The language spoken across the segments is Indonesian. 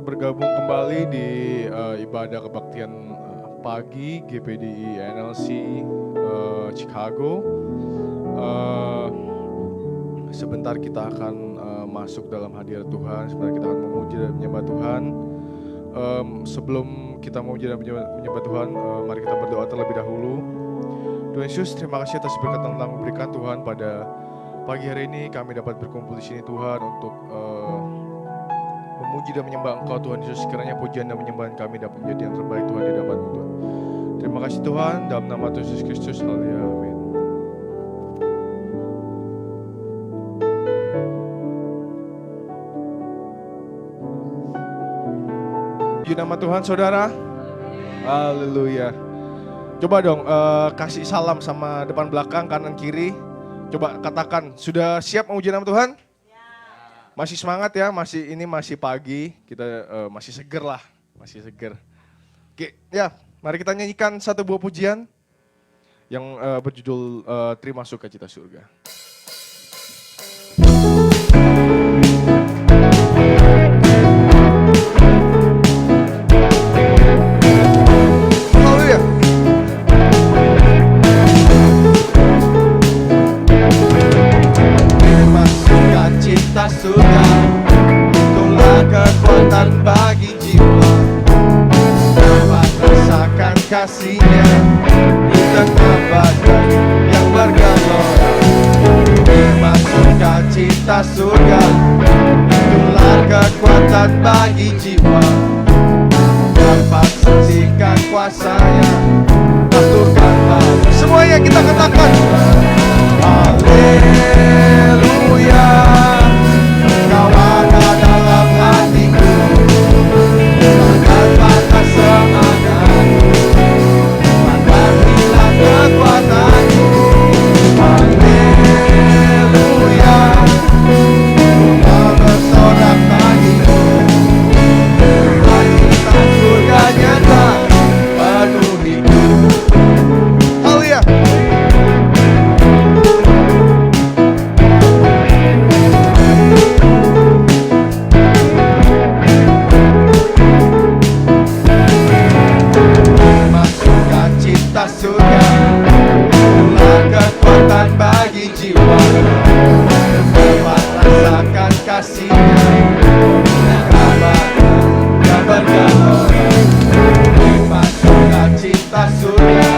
bergabung kembali di ibadah kebaktian pagi GPDI NLC Chicago. Sebentar kita akan masuk dalam hadirat Tuhan, sebentar kita akan memuji dan menyembah Tuhan. Sebelum kita memuji dan menyembah Tuhan, mari kita berdoa terlebih dahulu. Tuhan Yesus, terima kasih atas berkat yang telah memberikan Tuhan pada pagi hari ini. Kami dapat berkumpul di sini Tuhan untuk memuji dan menyembah Engkau Tuhan Yesus. Kiranya pujian dan penyembahan kami dapat menjadi yang terbaik Tuhan di hadapan-Mu Tuhan. Terima kasih Tuhan, dalam nama Tuhan Yesus Kristus, haleluya, amin. Puji nama Tuhan saudara, haleluya. Coba dong kasih salam sama depan belakang, kanan kiri. Coba katakan, sudah siap memuji nama Tuhan? Masih semangat ya, masih pagi, kita masih seger lah, masih seger. Oke, ya, mari kita nyanyikan satu buah pujian yang berjudul Terima Sukacita Surga. Haleluya. Terima sukacita surga, itulah kekuatan bagi jiwa. Dapat rasakan kasih-Nya di tengah badai yang bergelora. Terima sukacita surga, itulah kekuatan bagi jiwa. Dapat saksikan kuasa-Nya, aturkanlah. Semuanya kita katakan, haleluya. Kau ada dalam hatiku, takkan patah semangat, takkan hilang kekuatanku. Haleluya, kau bersorak bagiku, sukacita surga nyata penuhiku. Haleluya. Surga, itulah kekuatan bagi jiwa. Dapat rasakan kasih-Nya yang bergelora. Terima sukacita surga,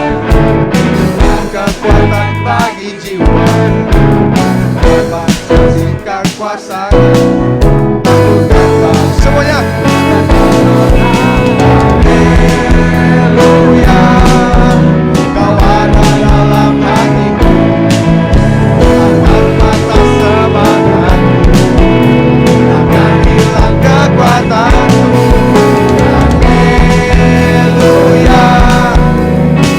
itulah kekuatan bagi jiwa. Dapat saksikan kuasa-Nya, aturkanlah. Semuanya. Haleluya. Kau ada dalam hatiku, takkan patah semangat, takkan hilang kekuatanku. Haleluya,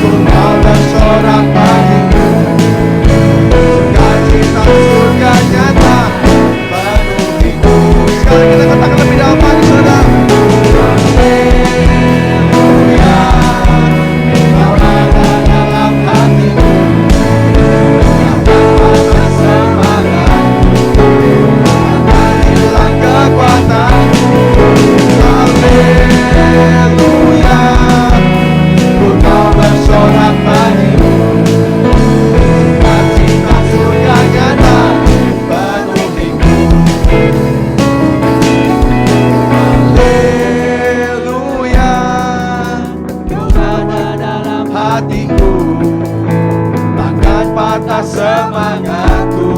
ku mau bersorak bagiku, sukacita surga nyata penuhiku. Sekarang kita katakan lebih dalam lagi saudara. Semangatku,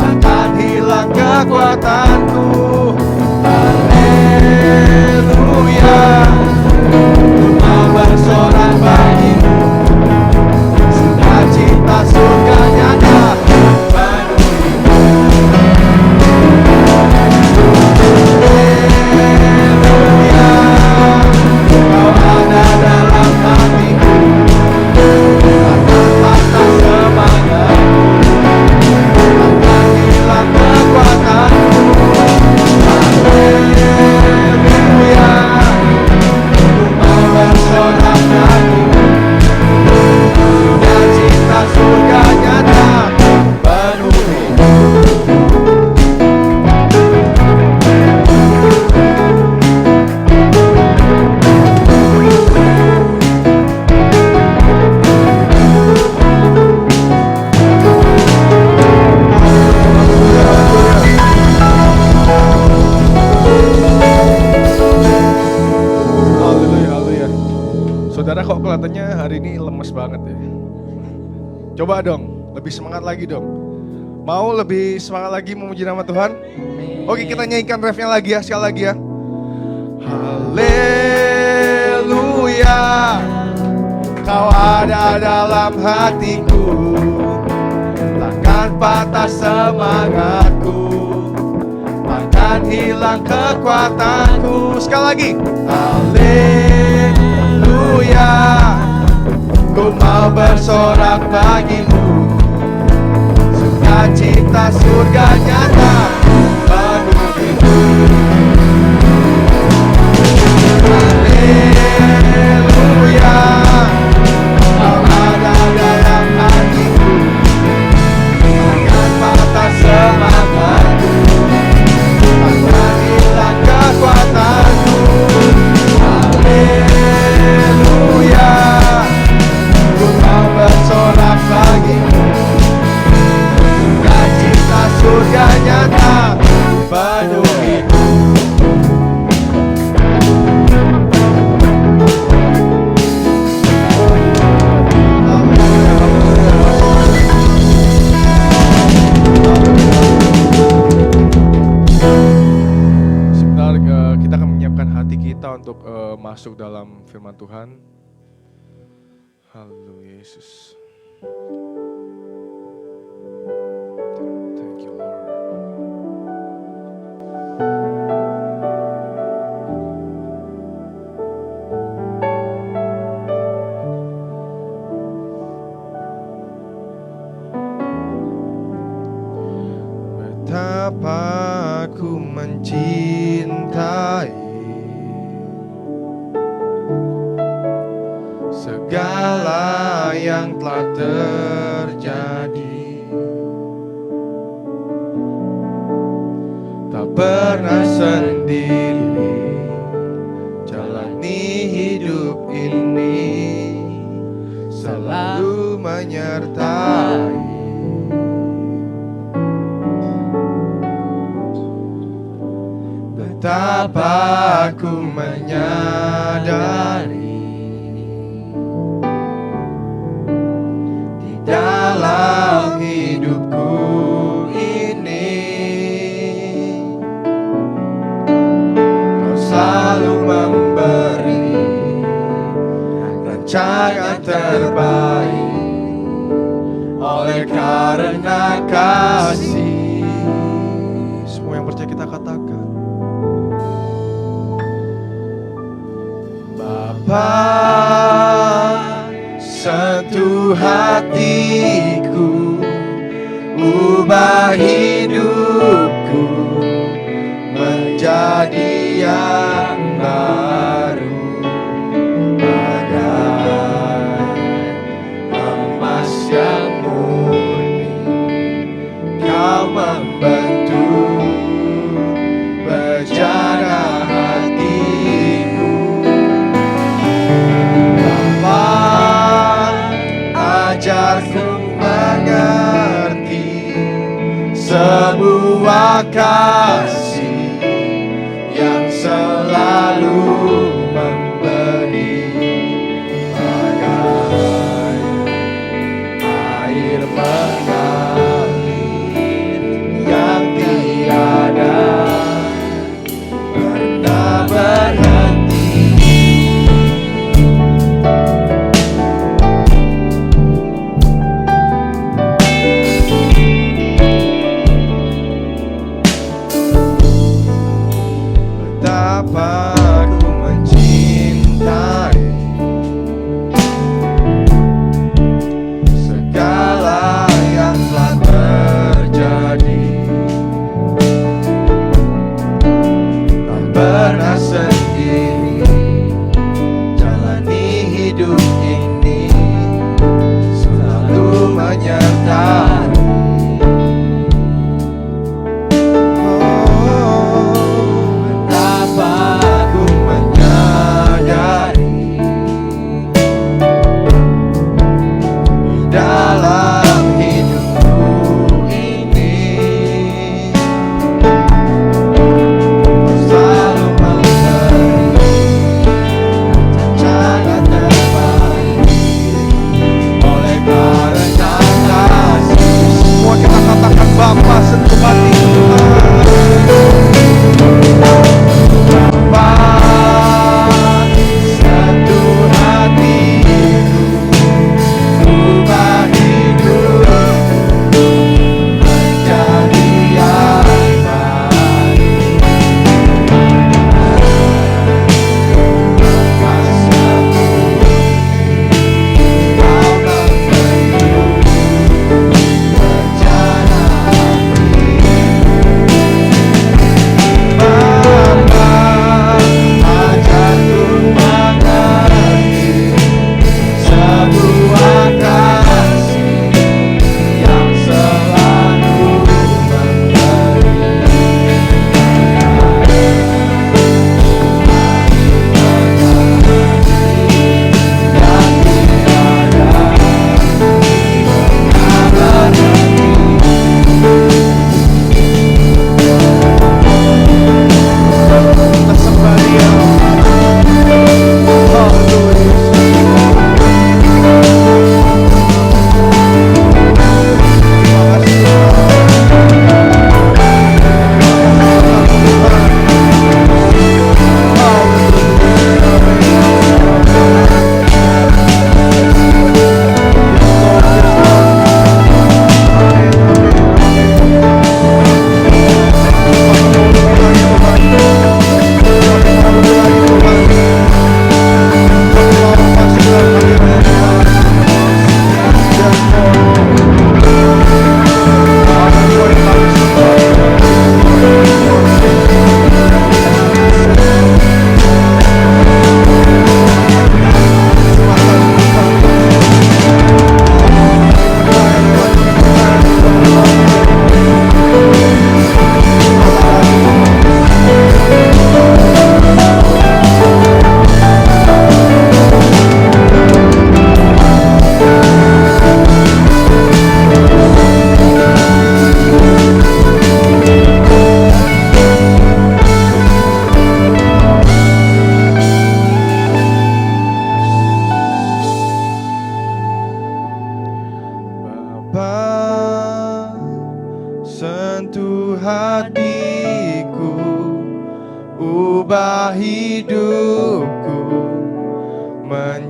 takkan hilang kekuatanku. Haleluya, ku mau bersorak bagimu, sukacita surga nyata penuhiku. Haleluya, kau ada dalam hatiku, takkan patah semangat, takkan hilang kekuatanku. Haleluya, Saudara kok kelihatannya hari ini lemes banget ya. Coba dong, lebih semangat lagi dong. Mau lebih semangat lagi memuji nama Tuhan? Oke, kita nyanyikan refnya lagi ya, sekali lagi ya. Haleluya, Kau ada dalam hatiku, takkan patah semangatku, takkan hilang kekuatanku. Sekali lagi, haleluya, ku mau bersorak bagimu, sukacita surga nyata penuh hidup. Haleluya, Kau ada dalam hatiku, takkan patah semangatku, takkan hilang kekuatanku. Haleluya, ku mau bersorak bagimu, sukacita surga nyata penuh hidup. Untuk masuk dalam firman Tuhan. Haleluya Yesus. Thank you Lord. Betapa aku mencintai segala yang telah terjadi, tak pernah sendiri jalani hidup ini, selalu menyertai. Betapa aku menyadari dalam hidupku ini, Kau selalu memberi rancangan terbaik oleh karena kasih. Semua yang percaya kita katakan, Bapa, sentuh hatiku, ubah hidupku menjadi yang baru, bagai emas yang murni. Kau membentuk bejana hatiku, Bapa, ajarku mengerti sebuah kasih yang selalu memberi, bagai air mengalir yang tiada pernah berhenti.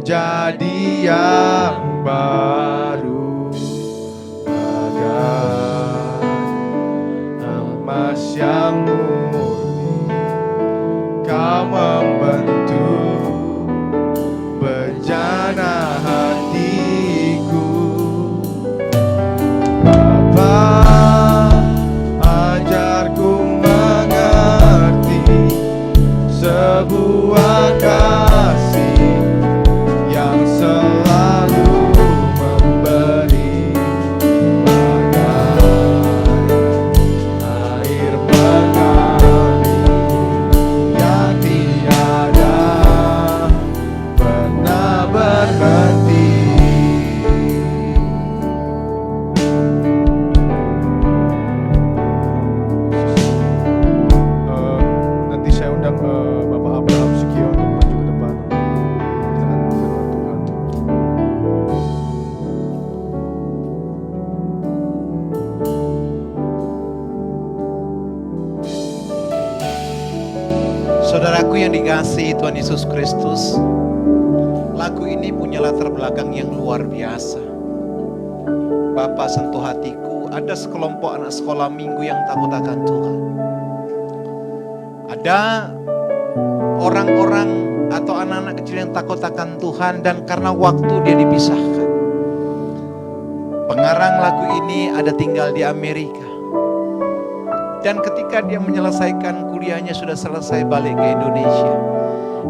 menjadi yang baru, bagai emas yang murni. Kau membentuk bejana hatiku. Bapa, ajarku mengerti sebuah kasih yang selalu memberi, bagai air mengalir yang tiada pernah berhenti. Nanti saya undang Bapak Abraham Sukio untuk maju ke depan. Kita akan firman Tuhan. Saudaraku yang dikasihi Tuhan Yesus Kristus, lagu ini punya latar belakang yang luar biasa. Bapa sentuh hatiku, ada sekelompok anak sekolah minggu yang takut akan Tuhan. Ada orang-orang atau anak-anak kecil yang takut akan Tuhan, dan karena waktu dia dipisahkan. Pengarang lagu ini ada tinggal di Amerika. Dan ketika dia menyelesaikan kuliahnya, sudah selesai balik ke Indonesia,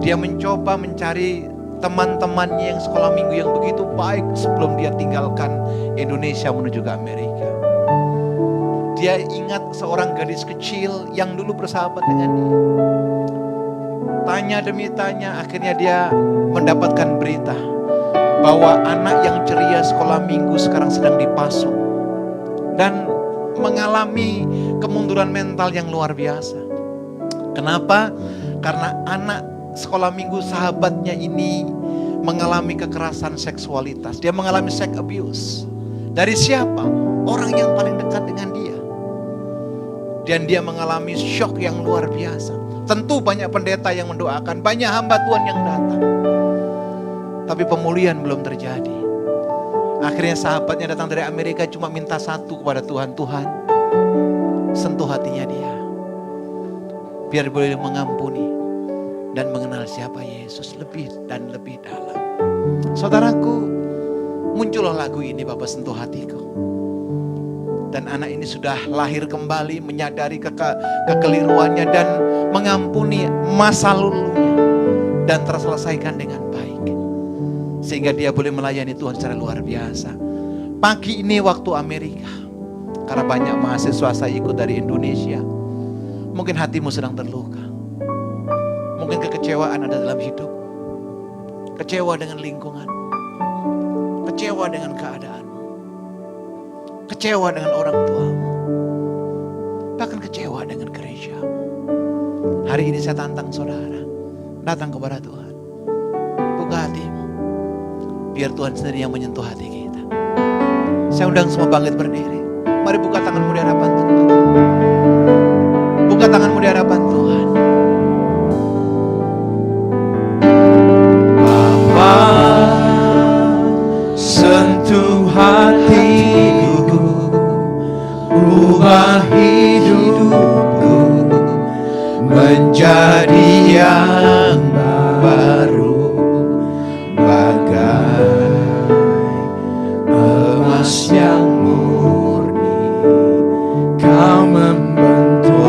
dia mencoba mencari teman-temannya yang sekolah minggu yang begitu baik sebelum dia tinggalkan Indonesia menuju ke Amerika. Dia ingat seorang gadis kecil yang dulu bersahabat dengan dia. Tanya demi tanya, akhirnya dia mendapatkan berita bahwa anak yang ceria sekolah minggu sekarang sedang dipasung dan mengalami kemunduran mental yang luar biasa. Kenapa? Karena anak sekolah minggu sahabatnya ini mengalami kekerasan seksualitas. Dia mengalami sex abuse. Dari siapa? Orang yang paling dekat dengan dia. Dan dia mengalami shock yang luar biasa. Tentu banyak pendeta yang mendoakan, banyak hamba Tuhan yang datang. Tapi pemulihan belum terjadi. Akhirnya sahabatnya datang dari Amerika cuma minta satu kepada Tuhan. Tuhan, sentuh hatinya dia. Biar boleh mengampuni dan mengenal siapa Yesus lebih dan lebih dalam. Saudaraku, muncullah lagu ini, Bapa sentuh hatiku. Dan anak ini sudah lahir kembali, menyadari kekeliruannya dan mengampuni masa lalunya. Dan terselesaikan dengan baik. Sehingga dia boleh melayani Tuhan secara luar biasa. Pagi ini waktu Amerika, karena banyak mahasiswa saya ikut dari Indonesia, mungkin hatimu sedang terluka. Mungkin kekecewaan ada dalam hidup. Kecewa dengan lingkungan. Kecewa dengan keadaanmu. Kecewa dengan orang tuamu. Bahkan kecewa dengan gereja. Hari ini saya tantang saudara, datang kepada Tuhan. Buka hatimu. Biar Tuhan sendiri yang menyentuh hati kita. Saya undang semua bangkit berdiri. Mari buka tanganmu di hadapan Tuhan. Buka tanganmu di hadapan Tuhan. Bapa, sentuh hatiku, ubah hidupku menjadi yang baru. Bagai emas yang murni, Kau membentuk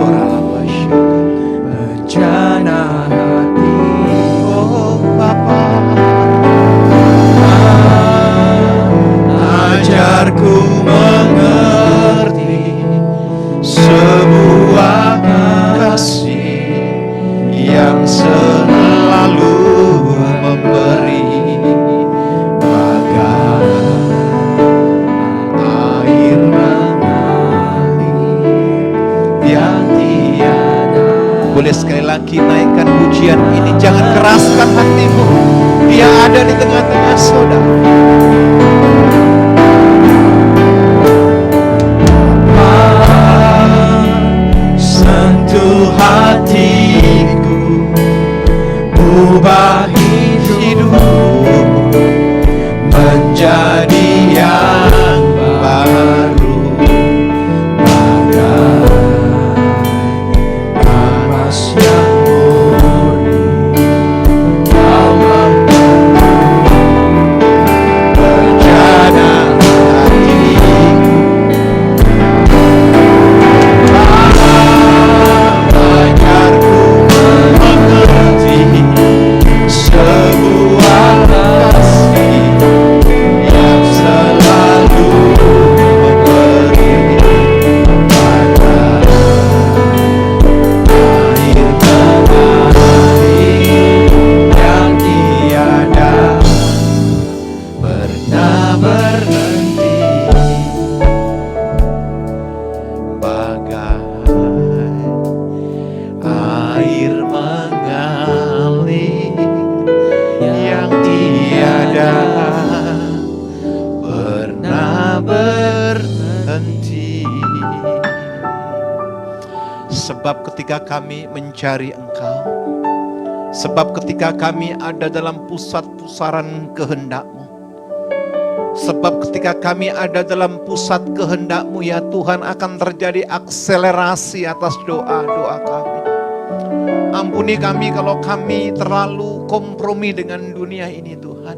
bejana hati. Oh Bapa, ajarku mengerti sebuah kasih yang selalu memberi. Boleh sekali lagi naikkan pujian ini. Jangan keraskan hatimu. Dia ada di tengah-tengah saudara. Sentuh hatiku, ubah hidupku Sebab ketika kami mencari Engkau, sebab ketika kami ada dalam pusat pusaran kehendak-Mu, sebab ketika kami ada dalam pusat kehendak-Mu ya Tuhan, akan terjadi akselerasi atas doa-doa kami. Ampuni kami kalau kami terlalu kompromi dengan dunia ini Tuhan.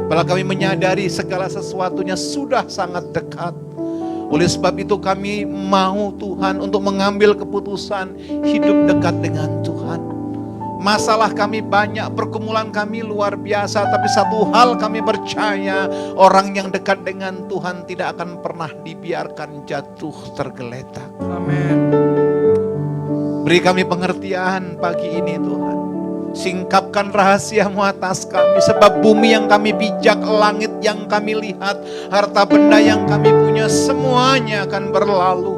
Padahal kami menyadari segala sesuatunya sudah sangat dekat. Oleh sebab itu kami mau Tuhan untuk mengambil keputusan hidup dekat dengan Tuhan. Masalah kami banyak, pergumulan kami luar biasa, tapi satu hal kami percaya, orang yang dekat dengan Tuhan tidak akan pernah dibiarkan jatuh tergeletak. Amin. Beri kami pengertian pagi ini Tuhan. Singkapkan rahasia-Mu atas kami, sebab bumi yang kami pijak, langit yang kami lihat, harta benda yang kami punya, semuanya akan berlalu.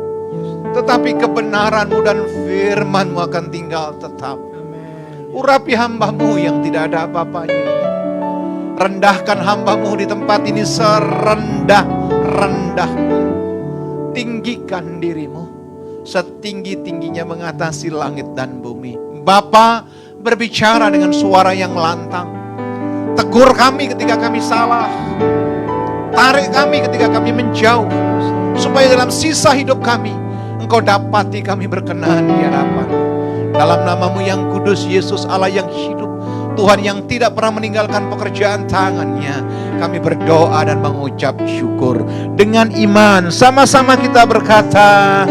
Tetapi kebenaran-Mu dan firman-Mu akan tinggal tetap. Urapi hamba-Mu yang tidak ada apa-apanya ini. Rendahkan hamba-Mu di tempat ini serendah-rendahnya. Tinggikan diri-Mu setinggi-tingginya mengatasi langit dan bumi. Bapa, berbicara dengan suara yang lantang. Tegur kami ketika kami salah. Tarik kami ketika kami menjauh. Supaya dalam sisa hidup kami, Engkau dapati kami berkenan di hadapan. Dalam nama-Mu yang kudus, Yesus Allah yang hidup, Tuhan yang tidak pernah meninggalkan pekerjaan tangannya, kami berdoa dan mengucap syukur. Dengan iman, sama-sama kita berkata,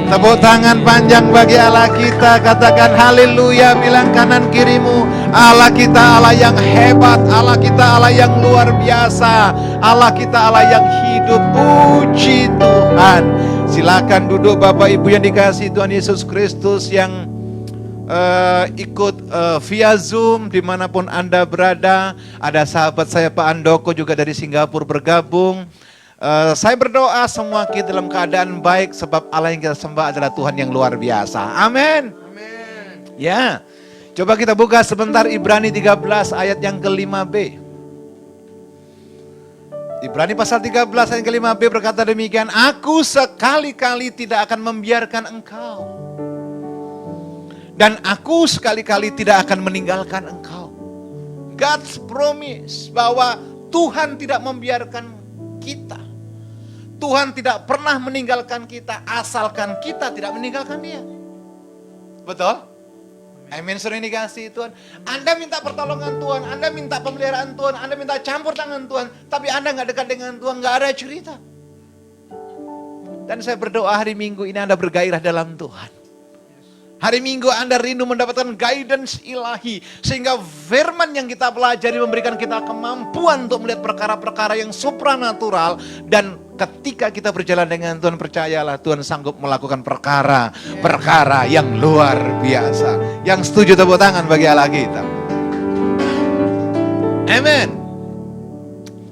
tepuk tangan panjang bagi Allah kita, katakan haleluya, bilang kanan kirimu, Allah kita Allah yang hebat, Allah kita Allah yang luar biasa, Allah kita Allah yang hidup, puji Tuhan. Silakan duduk Bapak Ibu yang dikasihi Tuhan Yesus Kristus yang ikut via Zoom dimanapun Anda berada. Ada sahabat saya Pak Andoko juga dari Singapura bergabung. Saya berdoa semua kita dalam keadaan baik, sebab Allah yang kita sembah adalah Tuhan yang luar biasa. Amin. Ya, coba kita buka sebentar Ibrani 13 ayat yang ke-5b. Ibrani pasal 13 ayat ke-5b berkata demikian, aku sekali-kali tidak akan membiarkan engkau, dan aku sekali-kali tidak akan meninggalkan engkau. God's promise bahwa Tuhan tidak membiarkan kita. Tuhan tidak pernah meninggalkan kita asalkan kita tidak meninggalkan Dia. Betul? Amin, sering dikasih Tuhan. Anda minta pertolongan Tuhan, Anda minta pemeliharaan Tuhan, Anda minta campur tangan Tuhan, tapi Anda gak dekat dengan Tuhan, gak ada cerita. Dan saya berdoa hari Minggu ini Anda bergairah dalam Tuhan. Hari Minggu Anda rindu mendapatkan guidance ilahi, sehingga firman yang kita pelajari memberikan kita kemampuan untuk melihat perkara-perkara yang supranatural. Dan ketika kita berjalan dengan Tuhan, percayalah Tuhan sanggup melakukan perkara-perkara yang luar biasa. Yang setuju tepuk tangan bagi Allah kita. Amin.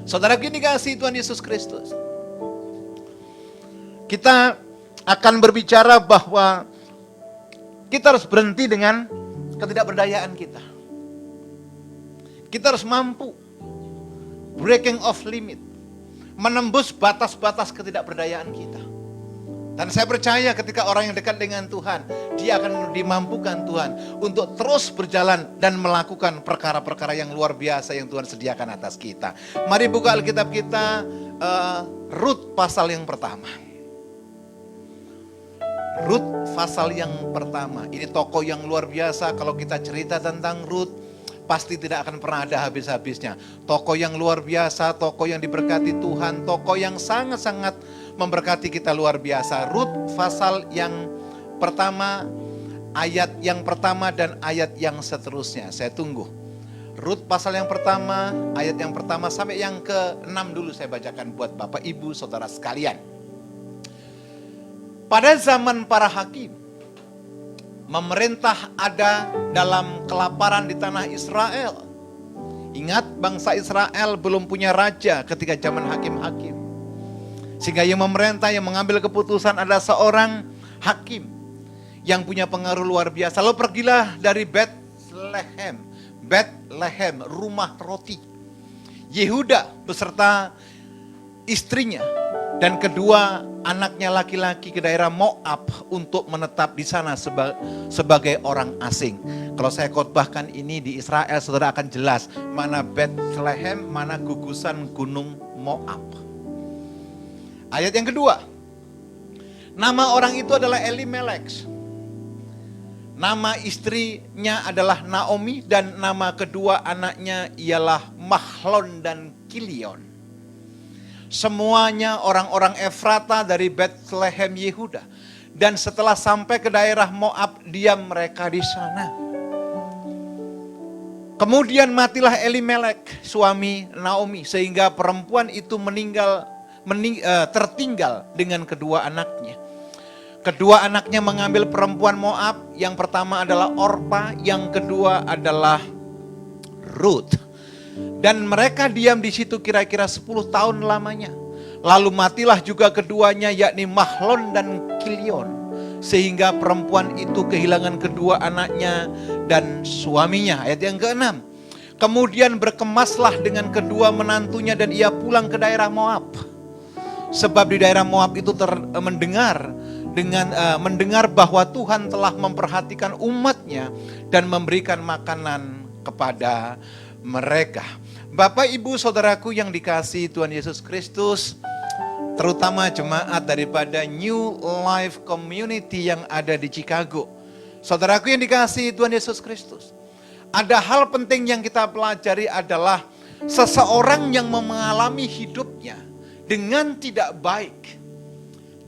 Saudara kini kasih Tuhan Yesus Kristus, kita akan berbicara bahwa kita harus berhenti dengan ketidakberdayaan kita. Kita harus mampu breaking off limit, menembus batas-batas ketidakberdayaan kita. Dan saya percaya ketika orang yang dekat dengan Tuhan, dia akan dimampukan Tuhan untuk terus berjalan dan melakukan perkara-perkara yang luar biasa yang Tuhan sediakan atas kita. Mari buka Alkitab kita, Rut pasal yang pertama. Rut pasal yang pertama. Ini tokoh yang luar biasa. Kalau kita cerita tentang Rut, pasti tidak akan pernah ada habis-habisnya. Tokoh yang luar biasa, tokoh yang diberkati Tuhan, tokoh yang sangat-sangat memberkati kita luar biasa. Rut pasal yang pertama, ayat yang pertama dan ayat yang seterusnya. Saya tunggu. Rut pasal yang pertama, ayat yang pertama sampai yang ke-6 dulu saya bacakan buat Bapak Ibu Saudara sekalian. Pada zaman para hakim, memerintah ada dalam kelaparan di tanah Israel. Ingat, bangsa Israel belum punya raja ketika zaman hakim-hakim. Sehingga yang memerintah, yang mengambil keputusan adalah seorang hakim yang punya pengaruh luar biasa. Lalu pergilah dari Bethlehem, rumah roti. Yehuda beserta istrinya Dan kedua anaknya laki-laki ke daerah Moab untuk menetap di sana sebagai orang asing. Kalau saya khotbahkan ini di Israel, saudara akan jelas mana Bethlehem, mana gugusan gunung Moab. Ayat yang kedua, nama orang itu adalah Elimelek. Nama istrinya adalah Naomi dan nama kedua anaknya ialah Mahlon dan Kilion. Semuanya orang-orang Efrata dari Bethlehem Yehuda. Dan setelah sampai ke daerah Moab, diam mereka di sana. Kemudian matilah Elimelek, suami Naomi, sehingga perempuan itu tertinggal dengan kedua anaknya. Kedua anaknya mengambil perempuan Moab, yang pertama adalah Orpa, yang kedua adalah Ruth. Dan mereka diam di situ kira-kira 10 tahun lamanya. Lalu matilah juga keduanya, yakni Mahlon dan Kilion. Sehingga perempuan itu kehilangan kedua anaknya dan suaminya. Ayat yang ke-6. Kemudian berkemaslah dengan kedua menantunya dan ia pulang ke daerah Moab. Sebab di daerah Moab itu mendengar bahwa Tuhan telah memperhatikan umatnya dan memberikan makanan kepada mereka. Bapak, Ibu, Saudaraku yang dikasihi Tuhan Yesus Kristus, terutama jemaat daripada New Life Community yang ada di Chicago. Saudaraku yang dikasihi Tuhan Yesus Kristus, ada hal penting yang kita pelajari adalah seseorang yang mengalami hidupnya dengan tidak baik,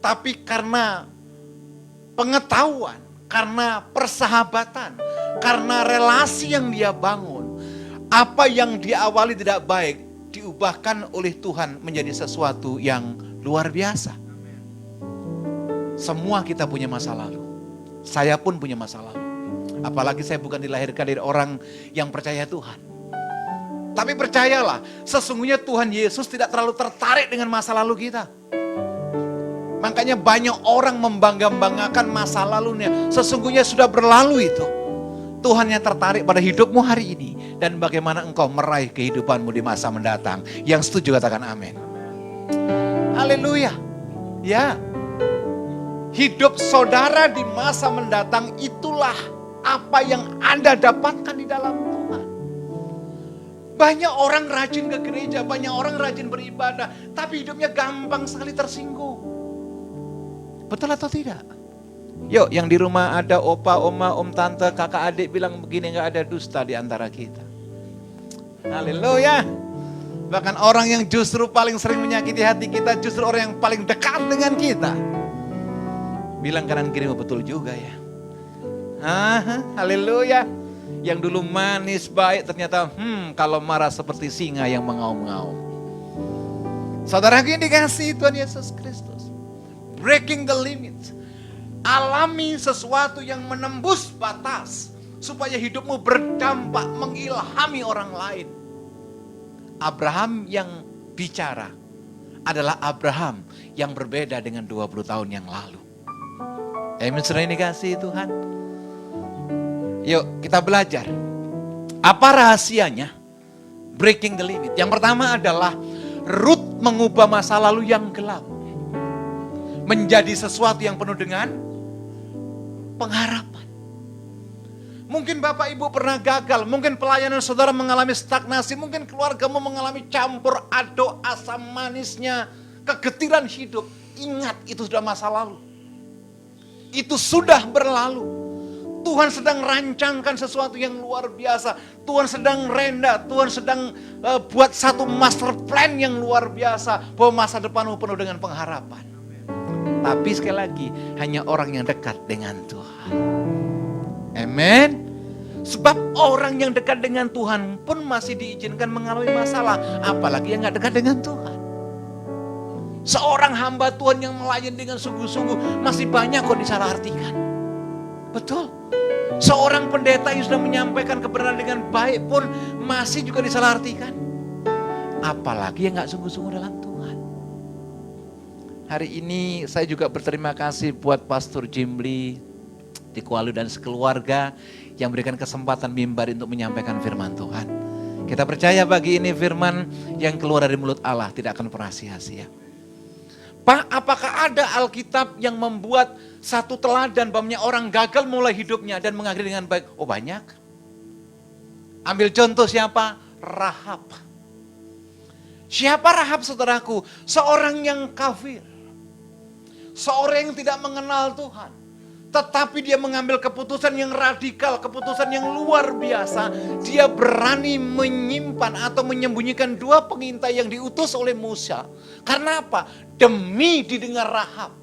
tapi karena pengetahuan, karena persahabatan, karena relasi yang dia bangun, apa yang diawali tidak baik diubahkan oleh Tuhan menjadi sesuatu yang luar biasa. Semua kita punya masa lalu. Saya pun punya masa lalu. Apalagi saya bukan dilahirkan dari orang yang percaya Tuhan. Tapi percayalah, sesungguhnya Tuhan Yesus tidak terlalu tertarik dengan masa lalu kita. Makanya banyak orang membangga-banggakan masa lalunya. Sesungguhnya sudah berlalu itu. Tuhan yang tertarik pada hidupmu hari ini. Dan bagaimana engkau meraih kehidupanmu di masa mendatang. Yang setuju katakan amin. Haleluya. Ya. Hidup saudara di masa mendatang itulah apa yang Anda dapatkan di dalam Tuhan. Banyak orang rajin ke gereja, banyak orang rajin beribadah. Tapi hidupnya gampang sekali tersinggung. Betul atau tidak? Yuk, yang di rumah ada opa, oma, om, tante, kakak, adik bilang begini, gak ada dusta di antara kita. Haleluya. Bahkan orang yang justru paling sering menyakiti hati kita, justru orang yang paling dekat dengan kita. Bilang kanan kirimu betul juga ya. Haleluya. Yang dulu manis, baik, ternyata kalau marah seperti singa yang mengaum-ngaum. Saudaraku yang dikasihi Tuhan Yesus Kristus. Breaking the limit. Alami sesuatu yang menembus batas supaya hidupmu berdampak, mengilhami orang lain. Abraham yang bicara adalah Abraham yang berbeda dengan 20 tahun yang lalu. Amin, saudara ini kasih Tuhan. Yuk kita belajar. Apa rahasianya? Breaking the limit. Yang pertama adalah Ruth mengubah masa lalu yang gelap menjadi sesuatu yang penuh dengan pengharapan. Mungkin Bapak Ibu pernah gagal, mungkin pelayanan saudara mengalami stagnasi, mungkin keluargamu mengalami campur aduk asam manisnya, kegetiran hidup. Ingat, itu sudah masa lalu. Itu sudah berlalu. Tuhan sedang rancangkan sesuatu yang luar biasa. Tuhan sedang renda, Tuhan sedang buat satu master plan yang luar biasa. Bahwa masa depanmu penuh dengan pengharapan. Tapi sekali lagi, hanya orang yang dekat dengan Tuhan. Amen. Sebab orang yang dekat dengan Tuhan pun masih diizinkan mengalami masalah. Apalagi yang gak dekat dengan Tuhan. Seorang hamba Tuhan yang melayani dengan sungguh-sungguh masih banyak kok disalahartikan. Betul. Seorang pendeta yang sudah menyampaikan kebenaran dengan baik pun masih juga disalahartikan. Apalagi yang gak sungguh-sungguh dalam Tuhan. Hari ini saya juga berterima kasih buat Pastor Jimli di Kuala dan sekeluarga yang berikan kesempatan mimbar untuk menyampaikan firman Tuhan. Kita percaya bagi ini firman yang keluar dari mulut Allah tidak akan pernah sia-sia. Pak, apakah ada Alkitab yang membuat satu teladan bahwa orang gagal mulai hidupnya dan mengakhiri dengan baik? Oh banyak. Ambil contoh siapa? Rahab. Siapa Rahab saudaraku? Seorang yang kafir. Seorang yang tidak mengenal Tuhan. Tetapi dia mengambil keputusan yang radikal, keputusan yang luar biasa. Dia berani menyimpan atau menyembunyikan 2 pengintai yang diutus oleh Musa. Karena apa? Demi didengar Rahab.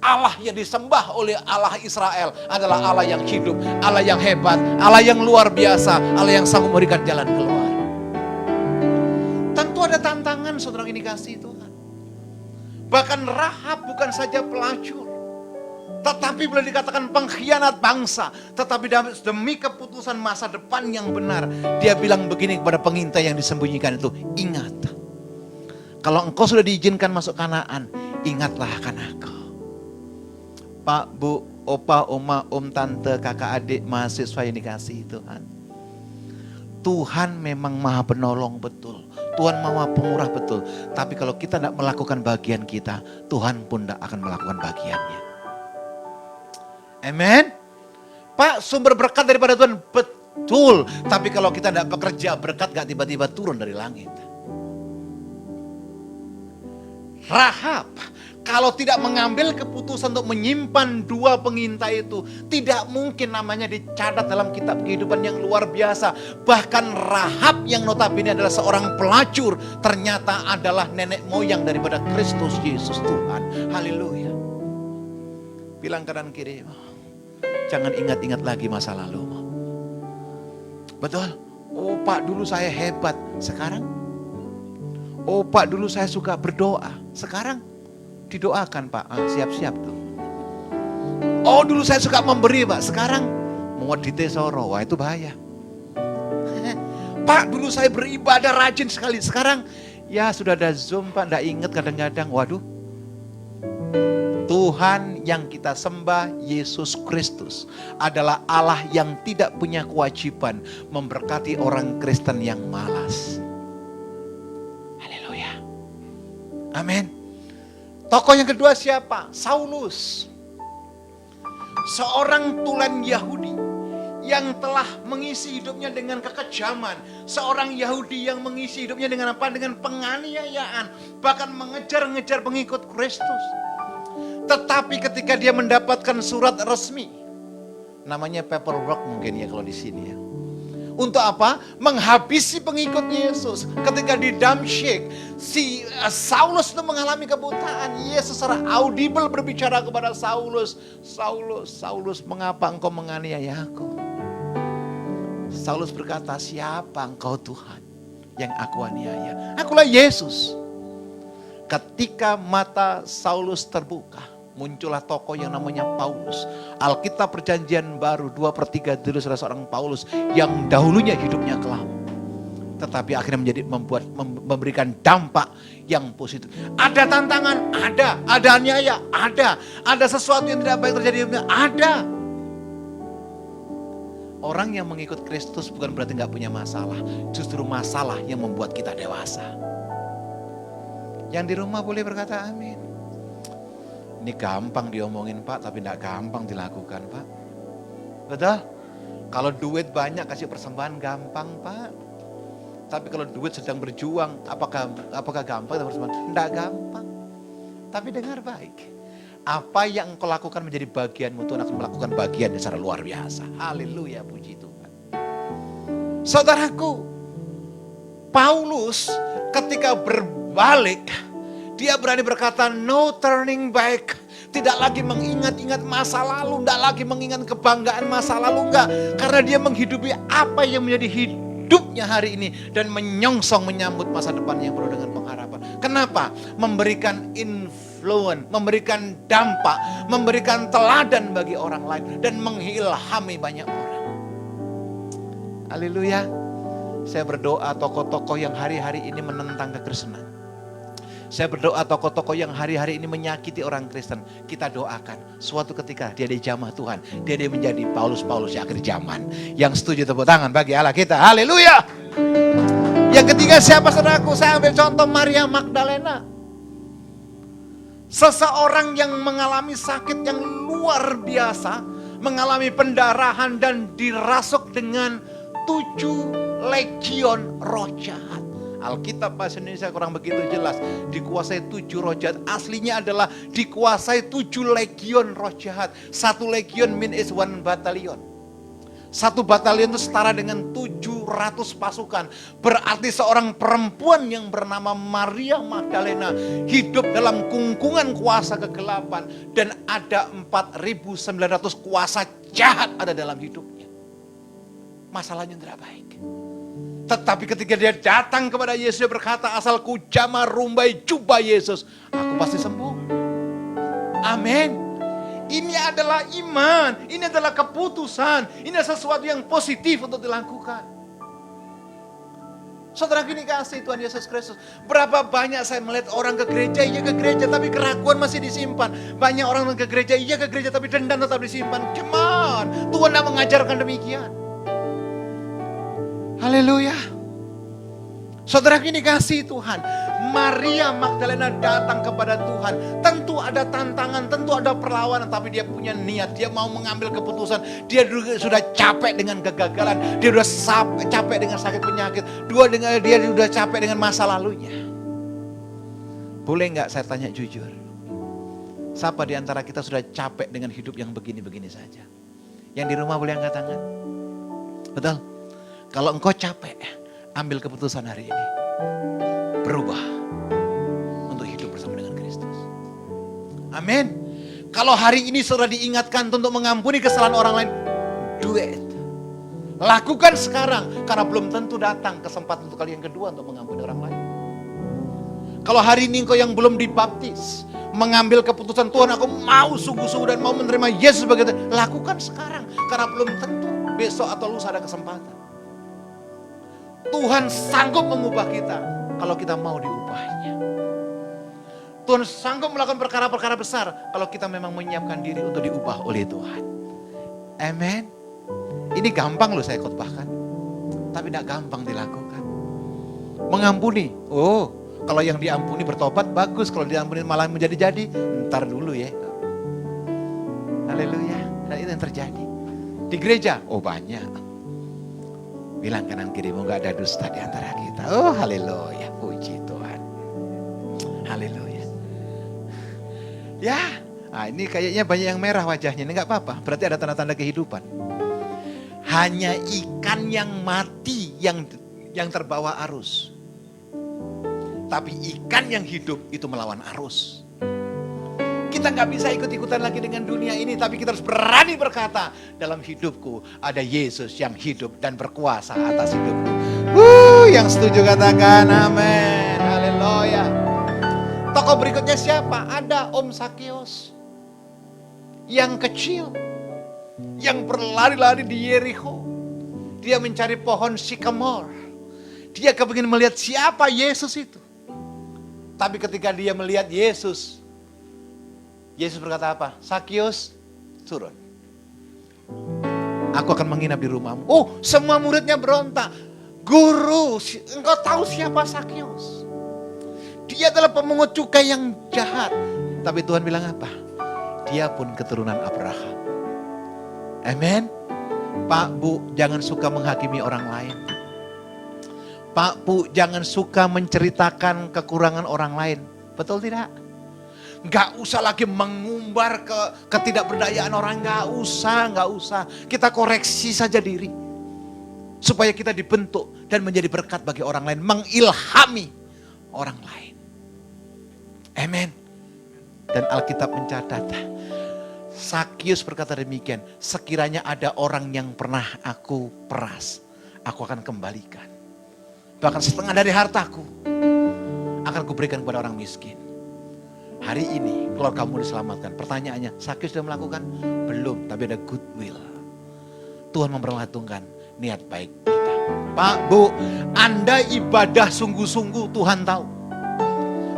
Allah yang disembah oleh Allah Israel adalah Allah yang hidup, Allah yang hebat, Allah yang luar biasa, Allah yang sanggup memberikan jalan keluar. Tentu ada tantangan saudara ini kasih Tuhan. Bahkan Rahab bukan saja pelacur, tetapi boleh dikatakan pengkhianat bangsa. Tetapi demi keputusan masa depan yang benar, dia bilang begini kepada pengintai yang disembunyikan itu, ingat, kalau engkau sudah diizinkan masuk Kanaan, ingatlah akan aku. Pak, Bu, Opa, Oma, Om, Tante, kakak, adik, mahasiswa yang dikasihi Tuhan. Tuhan memang maha penolong betul. Tuhan maha pemurah betul. Tapi kalau kita tidak melakukan bagian kita, Tuhan pun tidak akan melakukan bagiannya. Amen. Pak, sumber berkat daripada Tuhan betul. Tapi kalau kita tidak bekerja, berkat gak tiba-tiba turun dari langit. Rahab, kalau tidak mengambil keputusan untuk menyimpan 2 pengintai itu, tidak mungkin namanya dicatat dalam kitab kehidupan yang luar biasa. Bahkan Rahab yang notabene adalah seorang pelacur, ternyata adalah nenek moyang daripada Kristus Yesus Tuhan. Haleluya. Bilang kanan kiri, jangan ingat-ingat lagi masa lalu. Betul? Oh Pak, dulu saya hebat. Sekarang? Oh Pak, dulu saya suka berdoa. Sekarang? Didoakan Pak, siap-siap tuh. Oh dulu saya suka memberi Pak, sekarang muat soro, wah itu bahaya. Pak dulu saya beribadah rajin sekali, sekarang ya sudah ada Zoom Pak, enggak ingat kadang-kadang, waduh. Tuhan yang kita sembah, Yesus Kristus, adalah Allah yang tidak punya kewajiban memberkati orang Kristen yang malas. Haleluya. Amin. Tokoh yang kedua siapa? Saulus. Seorang tulen Yahudi yang telah mengisi hidupnya dengan kekejaman. Seorang Yahudi yang mengisi hidupnya dengan apa? Dengan penganiayaan. Bahkan mengejar-ngejar pengikut Kristus. Tetapi ketika dia mendapatkan surat resmi. Namanya paperwork mungkin ya kalau di sini ya. Untuk apa? Menghabisi pengikut Yesus. Ketika di Damsyik, si Saulus itu mengalami kebutaan. Yesus secara audible berbicara kepada Saulus. Saulus, Saulus, mengapa engkau menganiaya aku? Saulus berkata, siapa engkau Tuhan yang aku aniaya? Akulah Yesus. Ketika mata Saulus terbuka, muncullah tokoh yang namanya Paulus. Alkitab Perjanjian Baru 2/3 dulu salah seorang Paulus yang dahulunya hidupnya kelam, tetapi akhirnya memberikan dampak yang positif. Ada tantangan, ada aniaya, ada sesuatu yang tidak baik terjadi, ada. Orang yang mengikut Kristus bukan berarti nggak punya masalah, justru masalah yang membuat kita dewasa. Yang di rumah boleh berkata amin. Ini gampang diomongin Pak, tapi tidak gampang dilakukan Pak. Betul? Kalau duit banyak kasih persembahan gampang Pak. Tapi kalau duit sedang berjuang, apakah gampang persembahan? Tidak gampang. Tapi dengar baik. Apa yang engkau lakukan menjadi bagianmu, Tuhan akan melakukan bagiannya secara luar biasa. Haleluya, puji Tuhan. Saudaraku, Paulus ketika berbalik, dia berani berkata no turning back. Tidak lagi mengingat-ingat masa lalu. Tidak lagi mengingat kebanggaan masa lalu. Enggak. Karena dia menghidupi apa yang menjadi hidupnya hari ini. Dan menyongsong menyambut masa depan yang penuh dengan pengharapan. Kenapa? Memberikan influence. Memberikan dampak. Memberikan teladan bagi orang lain. Dan mengilhami banyak orang. Haleluya. Saya berdoa tokoh-tokoh yang hari-hari ini menentang kekristenan. Saya berdoa tokoh-tokoh yang hari-hari ini menyakiti orang Kristen. Kita doakan suatu ketika dia dijamah Tuhan. Dia menjadi Paulus-Paulus di akhir zaman. Yang setuju tepuk tangan bagi Allah kita. Haleluya. Yang ketiga siapa saudaraku? Saya ambil contoh Maria Magdalena. Seseorang yang mengalami sakit yang luar biasa, mengalami pendarahan dan dirasuk dengan 7 legion roh jahat. Alkitab bahasa Indonesia kurang begitu jelas. Dikuasai 7 roh jahat. Aslinya adalah dikuasai 7 legion roh jahat. 1 legion is 1 battalion. 1 batalion itu setara dengan 700 pasukan. Berarti seorang perempuan yang bernama Maria Magdalena hidup dalam kungkungan kuasa kegelapan. Dan ada 4.900 kuasa jahat ada dalam hidupnya. Masalahnya tidak baik. Tetapi ketika dia datang kepada Yesus, dia berkata, asalku jamah rumbai jubah Yesus, aku pasti sembuh. Amin. Ini adalah iman, ini adalah keputusan, ini adalah sesuatu yang positif untuk dilakukan. Saudara gini kasih Tuhan Yesus Kristus. Berapa banyak saya melihat orang ke gereja, iya ke gereja tapi keraguan masih disimpan. Banyak orang ke gereja, iya ke gereja tapi dendam tetap disimpan. Come on, Tuhan tidak mengajarkan demikian. Haleluya. Saudara gini kasih Tuhan, Maria Magdalena datang kepada Tuhan. Tentu ada tantangan, tentu ada perlawanan, tapi dia punya niat, dia mau mengambil keputusan. Dia sudah capek dengan kegagalan, dia sudah capek dengan sakit penyakit, dia sudah capek dengan masa lalunya. Boleh nggak saya tanya jujur? Siapa di antara kita sudah capek dengan hidup yang begini-begini saja? Yang di rumah boleh angkat tangan? Betul? Kalau engkau capek, ambil keputusan hari ini. Berubah untuk hidup bersama dengan Kristus. Amin. Kalau hari ini sudah diingatkan untuk mengampuni kesalahan orang lain, do it. Lakukan sekarang, karena belum tentu datang kesempatan untuk kali yang kedua untuk mengampuni orang lain. Kalau hari ini engkau yang belum dibaptis, mengambil keputusan, Tuhan aku mau sungguh-sungguh dan mau menerima Yesus sebagai Tuhan, lakukan sekarang, karena belum tentu besok atau lusa ada kesempatan. Tuhan sanggup mengubah kita kalau kita mau diubahnya. Tuhan sanggup melakukan perkara-perkara besar kalau kita memang menyiapkan diri untuk diubah oleh Tuhan. Amen. Ini gampang loh saya khotbahkan, tapi tidak gampang dilakukan. Mengampuni, oh kalau yang diampuni bertobat bagus, kalau diampuni malah menjadi-jadi, ntar dulu ya. Haleluya. Dan itu yang terjadi di gereja. Oh banyak. Bilang kanan kirimu gak ada dusta di antara kita. Oh haleluya, puji Tuhan. Haleluya. Ya, nah ini kayaknya banyak yang merah wajahnya. Ini gak apa-apa, berarti ada tanda-tanda kehidupan. Hanya ikan yang mati yang terbawa arus. Tapi ikan yang hidup itu melawan arus. Kita gak bisa ikut-ikutan lagi dengan dunia ini, tapi kita harus berani berkata, dalam hidupku ada Yesus yang hidup dan berkuasa atas hidupku. Yang setuju katakan amin. Haleluya. Tokoh berikutnya siapa? Ada Om Sakeus. Yang kecil, yang berlari-lari di Yeriko. Dia mencari pohon sycamore. Dia kepingin melihat siapa Yesus itu. Tapi ketika dia melihat Yesus berkata apa? Sakeus, turun. Aku akan menginap di rumahmu. Oh, semua muridnya berontak. Guru, engkau tahu siapa Sakeus? Dia adalah pemungut cukai yang jahat. Tapi Tuhan bilang apa? Dia pun keturunan Abraham. Amin. Pak, Bu, jangan suka menghakimi orang lain. Pak, Bu, jangan suka menceritakan kekurangan orang lain. Betul tidak? Gak usah lagi mengumbar ketidakberdayaan orang. Gak usah. Kita koreksi saja diri. Supaya kita dibentuk dan menjadi berkat bagi orang lain. Mengilhami orang lain. Amin. Dan Alkitab mencatat. Sakeus berkata demikian. Sekiranya ada orang yang pernah aku peras, aku akan kembalikan. Bahkan setengah dari hartaku akan kuberikan kepada orang miskin. Hari ini kalau kamu diselamatkan, pertanyaannya, Sakeus sudah melakukan? Belum, tapi ada goodwill. Tuhan memperhitungkan niat baik kita. Pak, Bu, Anda ibadah sungguh-sungguh, Tuhan tahu.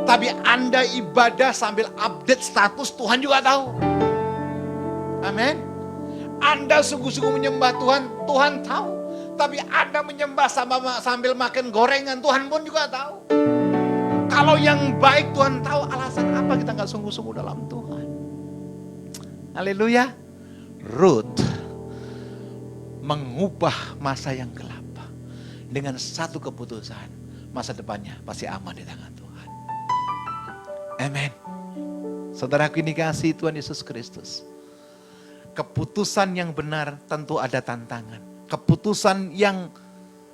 Tapi Anda ibadah sambil update status, Tuhan juga tahu. Amin. Anda sungguh-sungguh menyembah Tuhan, Tuhan tahu. Tapi Anda menyembah sambil makan gorengan, Tuhan pun juga tahu. Kalau Kalau yang baik Tuhan tahu, alasan apa kita nggak sungguh-sungguh dalam Tuhan. Haleluya. Ruth mengubah masa yang gelap dengan satu keputusan. Masa depannya pasti aman di tangan Tuhan. Amin. Saudaraku ini kasih Tuhan Yesus Kristus. Keputusan yang benar tentu ada tantangan. Keputusan yang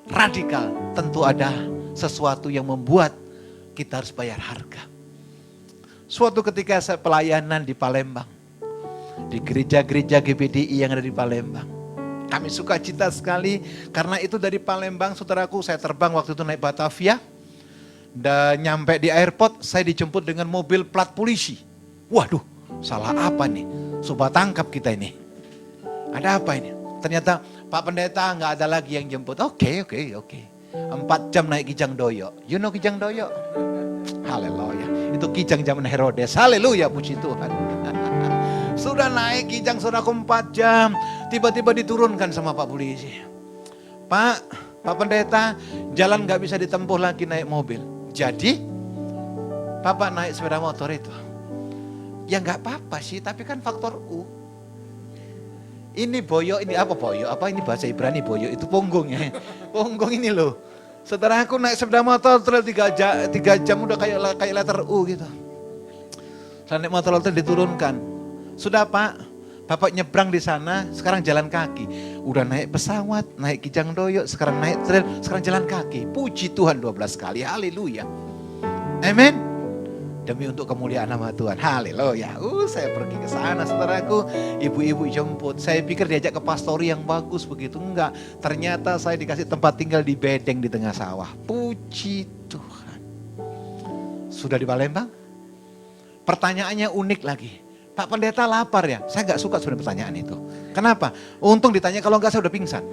radikal tentu ada sesuatu yang membuat kita harus bayar harga. Suatu ketika saya pelayanan di Palembang. Di gereja-gereja GBDI yang ada di Palembang. Kami suka cita sekali karena itu dari Palembang, saudaraku, saya terbang waktu itu naik Batavia. Dan nyampe di airport, saya dijemput dengan mobil plat polisi. Waduh, salah apa nih? Coba tangkap kita ini. Ada apa ini? Ternyata Pak Pendeta nggak ada lagi yang jemput. Oke. 4 jam naik Kijang Doyo. You know Kijang Doyo? Haleluya. Itu Kijang zaman Herodes. Haleluya, puji Tuhan. Sudah naik Kijang, saudaraku, 4 jam. Tiba-tiba diturunkan sama Pak polisi. Pak Pendeta, jalan nggak bisa ditempuh lagi naik mobil. Jadi, Bapak naik sepeda motor itu. Ya nggak apa-apa sih, tapi kan faktor U. Ini boyo, ini apa boyo? Apa ini bahasa Ibrani boyo? Itu punggungnya. Punggung ini loh. Setelah aku naik sepeda motor, terus 3 jam udah kayak letter U gitu. Saya naik motor itu diturunkan. Sudah Pak, Bapak nyebrang di sana, sekarang jalan kaki. Udah naik pesawat, naik Kijang Doyo, sekarang naik trail, sekarang jalan kaki. Puji Tuhan 12 kali, haleluya. Amin. Demi untuk kemuliaan nama Tuhan, haleluya. Saya pergi ke sana, saudaraku. Ibu-ibu jemput, saya pikir diajak ke pastori yang bagus begitu. Enggak, ternyata saya dikasih tempat tinggal di bedeng di tengah sawah. Puji Tuhan. Sudah di Palembang? Pertanyaannya unik lagi. Pak Pendeta lapar ya? Saya nggak suka sebenarnya pertanyaan itu. Kenapa? Untung ditanya, kalau nggak saya udah pingsan.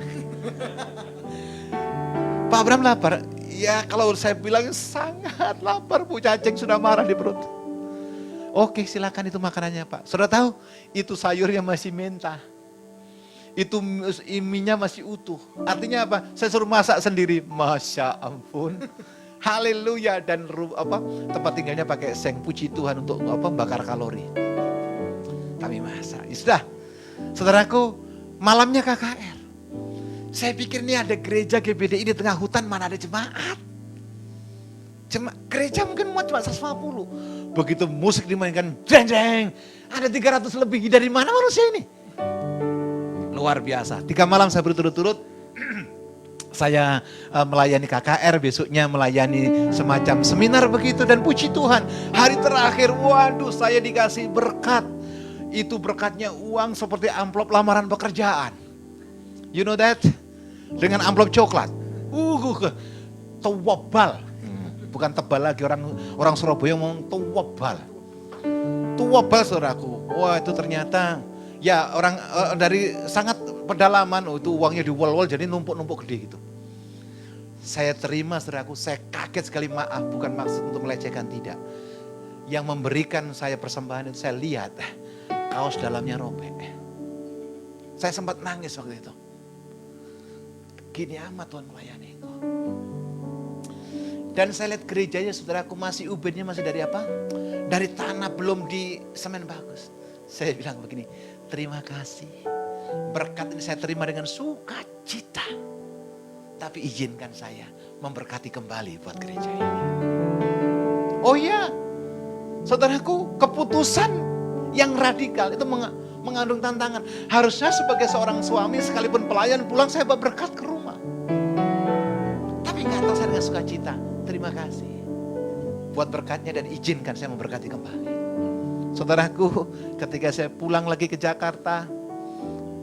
Pak Abraham lapar? Ya kalau saya bilang sangat lapar, Bu cacing sudah marah di perut. Oke, silakan itu makanannya Pak. Sudah tahu? Itu sayurnya masih mentah. Itu minya masih utuh. Artinya apa? Saya suruh masak sendiri. Masya ampun. Haleluya. Dan tempat tinggalnya pakai seng. Puji Tuhan untuk bakar kalori. Kami masak. Ya sudah, saudaraku, malamnya KKR. Saya pikir ini ada gereja GBDI di tengah hutan, mana ada jemaat. Gereja mungkin cuma 150. Begitu musik dimainkan, jeng, ada 300 lebih. Dari mana manusia ini? Luar biasa. 3 malam saya berturut-turut. Saya melayani KKR, besoknya melayani semacam seminar begitu. Dan puji Tuhan, hari terakhir, waduh saya dikasih berkat. Itu berkatnya uang seperti amplop lamaran pekerjaan. You know that? Dengan amplop coklat. Tewabal. Bukan tebal lagi, orang Surabaya ngomong tewabal. Tewabal saudaraku. Wah itu ternyata ya orang dari sangat pedalaman. Itu uangnya diwol-wol jadi numpuk-numpuk gede gitu. Saya terima saudaraku, saya kaget sekali, maaf bukan maksud untuk melecehkan, tidak. Yang memberikan saya persembahan itu saya lihat. Kaos dalamnya robek. Saya sempat nangis waktu itu. Gini amat Tuhan melayani itu. Dan saya lihat gerejanya saudaraku masih ubinnya masih dari apa? Dari tanah, belum di semen bagus. Saya bilang begini, terima kasih. Berkat ini saya terima dengan sukacita. Tapi izinkan saya memberkati kembali buat gereja ini. Oh iya, saudaraku, keputusan yang radikal itu mengandung tantangan. Harusnya sebagai seorang suami sekalipun pelayan pulang saya bawa berkat ke rumah. Tapi nggak tahu saya dengan sukacita. Terima kasih buat berkatnya dan izinkan saya memberkati kembali. Saudaraku, ketika saya pulang lagi ke Jakarta,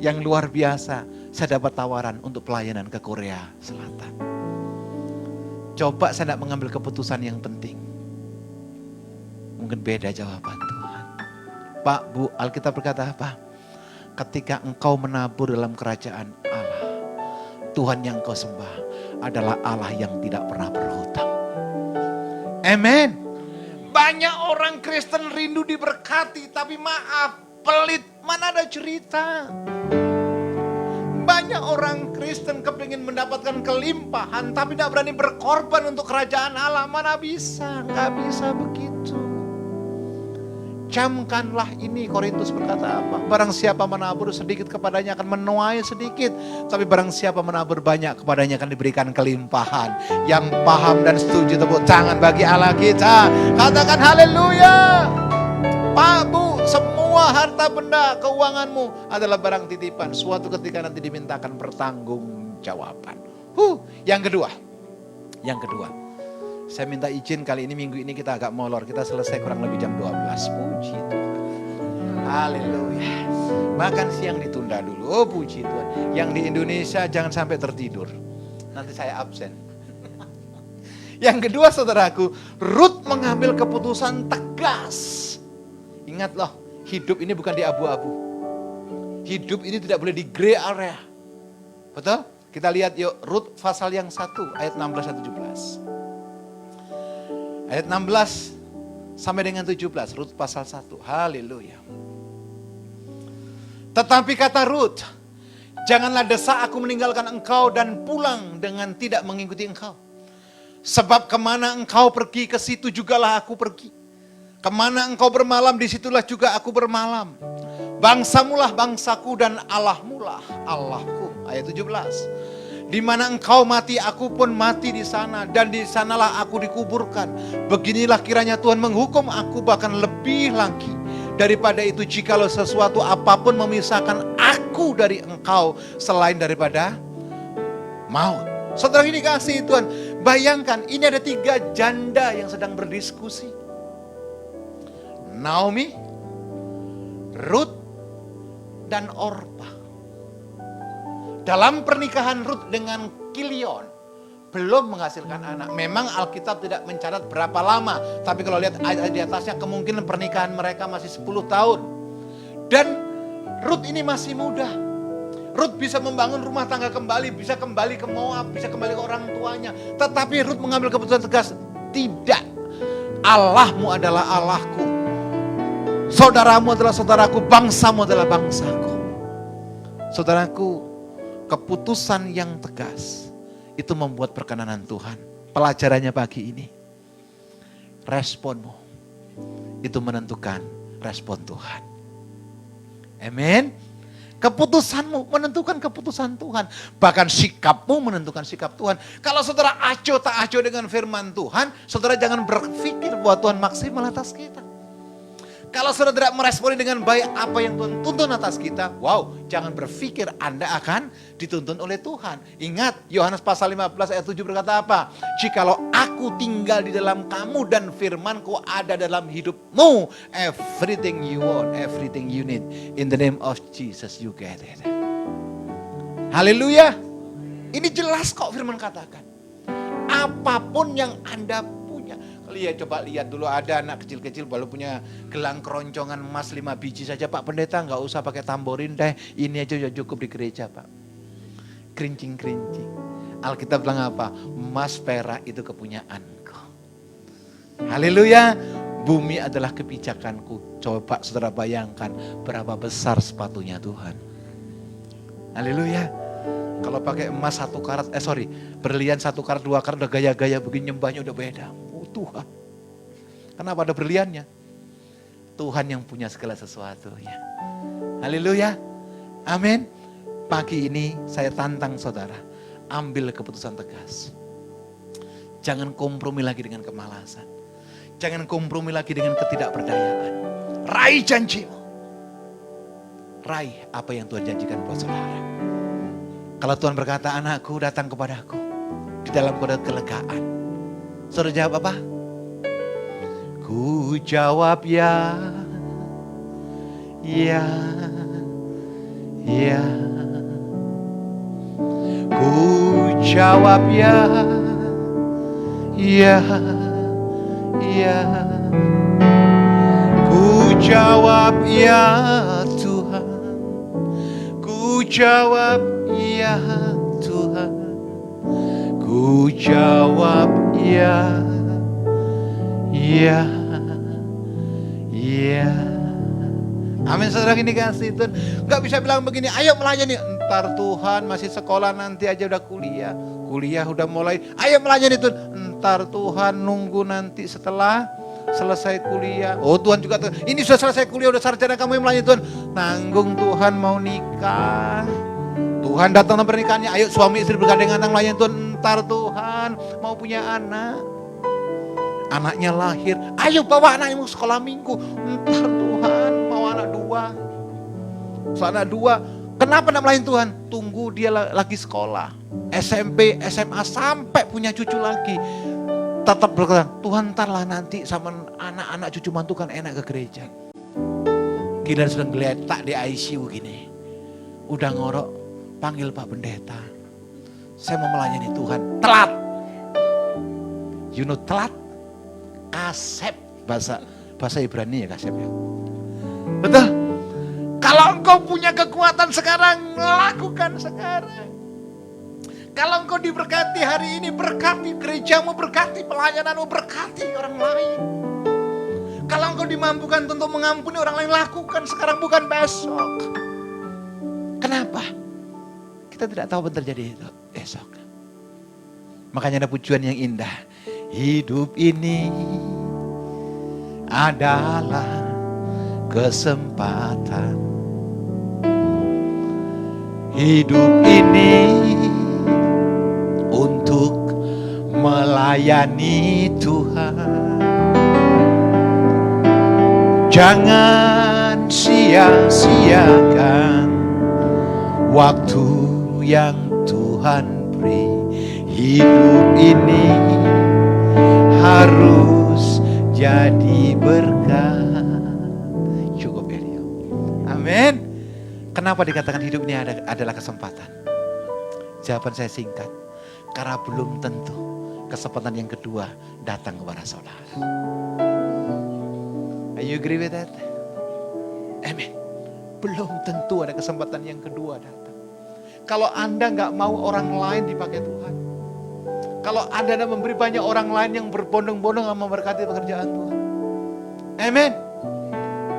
yang luar biasa, saya dapat tawaran untuk pelayanan ke Korea Selatan. Coba saya tidak mengambil keputusan yang penting. Mungkin beda jawaban Tuhan. Pak, Bu, Alkitab berkata apa? Ketika engkau menabur dalam kerajaan Allah, Tuhan yang kau sembah adalah Allah yang tidak pernah berhutang. Amin. Banyak orang Kristen rindu diberkati, tapi maaf, pelit, mana ada cerita. Banyak Banyak orang Kristen kepingin mendapatkan kelimpahan, tapi tidak berani berkorban untuk kerajaan Allah. Mana bisa, nggak bisa begitu. Camkanlah ini, Korintus berkata apa? Barang siapa menabur sedikit kepadanya akan menuai sedikit. Tapi barang siapa menabur banyak kepadanya akan diberikan kelimpahan. Yang paham dan setuju tepuk tangan bagi Allah kita. Katakan haleluya. Pak Bu, semua harta benda keuanganmu adalah barang titipan. Suatu ketika nanti dimintakan pertanggungjawaban. Yang kedua. Saya minta izin kali ini minggu ini kita agak molor. Kita selesai kurang lebih jam 12. Puji Tuhan. Haleluya. Makan siang ditunda dulu. Oh puji Tuhan. Yang di Indonesia jangan sampai tertidur. Nanti saya absen. Yang kedua saudaraku, Ruth mengambil keputusan tegas. Ingat loh, hidup ini bukan di abu-abu. Hidup ini tidak boleh di gray area. Betul? Kita lihat yuk Ruth pasal yang 1 ayat 16-17. Ayat 16 sampai dengan 17, Ruth pasal 1. Haleluya. Tetapi kata Ruth, janganlah desak aku meninggalkan engkau dan pulang dengan tidak mengikuti engkau. Sebab kemana engkau pergi, ke situ jugalah aku pergi. Kemana engkau bermalam, disitulah juga aku bermalam. Bangsamulah bangsaku dan Allahmulah Allahku. Ayat 17. Di mana engkau mati, aku pun mati di sana. Dan di sanalah aku dikuburkan. Beginilah kiranya Tuhan menghukum aku bahkan lebih lagi. Daripada itu jikalau sesuatu apapun memisahkan aku dari engkau selain daripada maut. Saudara ini kasih Tuhan. Bayangkan ini ada 3 janda yang sedang berdiskusi. Naomi, Ruth, dan Orpa. Dalam pernikahan Ruth dengan Kilion belum menghasilkan anak. Memang Alkitab tidak mencatat berapa lama. Tapi kalau lihat ayat di atasnya kemungkinan pernikahan mereka masih 10 tahun. Dan Ruth ini masih muda. Ruth bisa membangun rumah tangga kembali. Bisa kembali ke Moab. Bisa kembali ke orang tuanya. Tetapi Ruth mengambil keputusan tegas. Tidak. Allahmu adalah Allahku. Saudaramu adalah saudaraku. Bangsamu adalah bangsaku. Saudaraku, keputusan yang tegas itu membuat perkenanan Tuhan. Pelajarannya pagi ini, responmu itu menentukan respon Tuhan. Amin. Keputusanmu menentukan keputusan Tuhan. Bahkan sikapmu menentukan sikap Tuhan. Kalau saudara acuh tak acuh dengan firman Tuhan, saudara jangan berpikir bahwa Tuhan maksimal atas kita. Kalau saudara tidak meresponi dengan baik apa yang Tuhan tuntun atas kita, wow, jangan berpikir Anda akan dituntun oleh Tuhan. Ingat, Yohanes pasal 15 ayat 7 berkata apa? Jikalau aku tinggal di dalam kamu dan firmanku ada dalam hidupmu, everything you want, everything you need, in the name of Jesus you get it. Haleluya. Ini jelas kok firman katakan. Apapun yang Anda punya. Coba lihat dulu ada anak kecil-kecil baru punya gelang keroncongan emas 5 biji saja. Pak Pendeta nggak usah pakai tamborin deh. Ini aja udah cukup di gereja Pak. Kerincing-kerincing. Alkitab bilang apa? Emas perak itu kepunyaanku. Haleluya. Bumi adalah kebijakanku. Coba saudara bayangkan berapa besar sepatunya Tuhan. Haleluya. Kalau pakai emas 1 karat, berlian 1 karat, 2 karat udah gaya-gaya begini nyembahnya udah beda. Tuhan. Kenapa ada berliannya? Tuhan yang punya segala sesuatunya. Haleluya. Amin. Pagi ini saya tantang saudara. Ambil keputusan tegas. Jangan kompromi lagi dengan kemalasan. Jangan kompromi lagi dengan ketidakberdayaan. Raih janjimu. Raih apa yang Tuhan janjikan buat saudara. Kalau Tuhan berkata, anakku datang kepadaku. Di dalam kode kelegaan. Saudara jawab apa? Ku jawab ya, ya, ya. Ku jawab ya, ya, ya. Ku jawab ya Tuhan. Ku jawab ya Tuhan. Ku jawab ya, ya, ya. Amin saudara, ini kasih Tuhan. Gak bisa bilang begini, ayo melayani. Entar Tuhan masih sekolah nanti aja udah kuliah. Kuliah udah mulai, ayo melayani Tuhan. Entar Tuhan nunggu nanti setelah selesai kuliah. Oh Tuhan juga, ini sudah selesai kuliah, udah sarjana kamu yang melayani Tuhan. Nanggung Tuhan mau nikah. Tuhan datang dalam pernikahannya, ayo suami istri bergandengan melayani Tuhan. Entar Tuhan mau punya anak. Anaknya lahir, ayo bawa anaknya mau sekolah minggu. Entar Tuhan mau anak dua. Anak dua, kenapa nak melayani Tuhan? Tunggu dia lagi sekolah, SMP, SMA sampai punya cucu lagi. Tetap berkata, Tuhan ntarlah nanti sama anak-anak cucu mantu kan enak ke gereja. Gila sedang geletak di ICU gini. Udah ngorok, panggil Pak Pendeta. Saya mau melayani Tuhan, telat. You know telat? Kasep, bahasa Ibrani ya kasep ya. Betul? Kalau engkau punya kekuatan sekarang, lakukan sekarang. Kalau engkau diberkati hari ini, berkati gerejamu, berkati pelayananmu, berkati orang lain. Kalau engkau dimampukan untuk mengampuni orang lain, lakukan sekarang bukan besok. Kenapa? Kita tidak tahu apa yang terjadi besok. Makanya ada pujian yang indah. Hidup ini adalah kesempatan. Hidup ini untuk melayani Tuhan. Jangan sia-siakan waktu yang Tuhan beri. Hidup ini harus jadi berkat. Cukup Elio. Amin. Kenapa dikatakan hidup ini adalah kesempatan? Jawaban saya singkat. Karena belum tentu kesempatan yang kedua datang kepada saudara. Are you agree with that? Amin. Belum tentu ada kesempatan yang kedua datang. Kalau Anda nggak mau orang lain dipakai Tuhan. Kalau Anda memberi banyak orang lain yang berbondong-bondong memberkati pekerjaan Tuhan. Amin.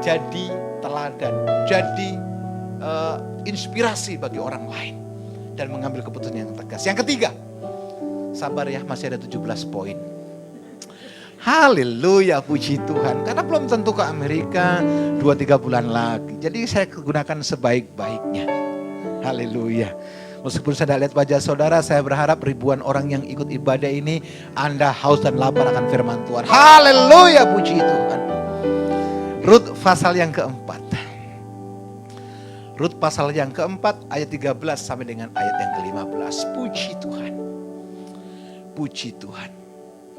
Jadi teladan, jadi inspirasi bagi orang lain. Dan mengambil keputusan yang tegas. Yang ketiga, sabar ya, masih ada 17 poin. Haleluya, puji Tuhan. Karena belum tentu ke Amerika 2-3 bulan lagi. Jadi saya gunakan sebaik-baiknya. Haleluya. Meskipun saya tidak lihat wajah saudara, saya berharap ribuan orang yang ikut ibadah ini, Anda haus dan lapar akan firman Tuhan. Haleluya, puji Tuhan. Rut pasal yang keempat. Rut pasal yang keempat, ayat 13 sampai dengan ayat yang ke-15. Puji Tuhan. Puji Tuhan.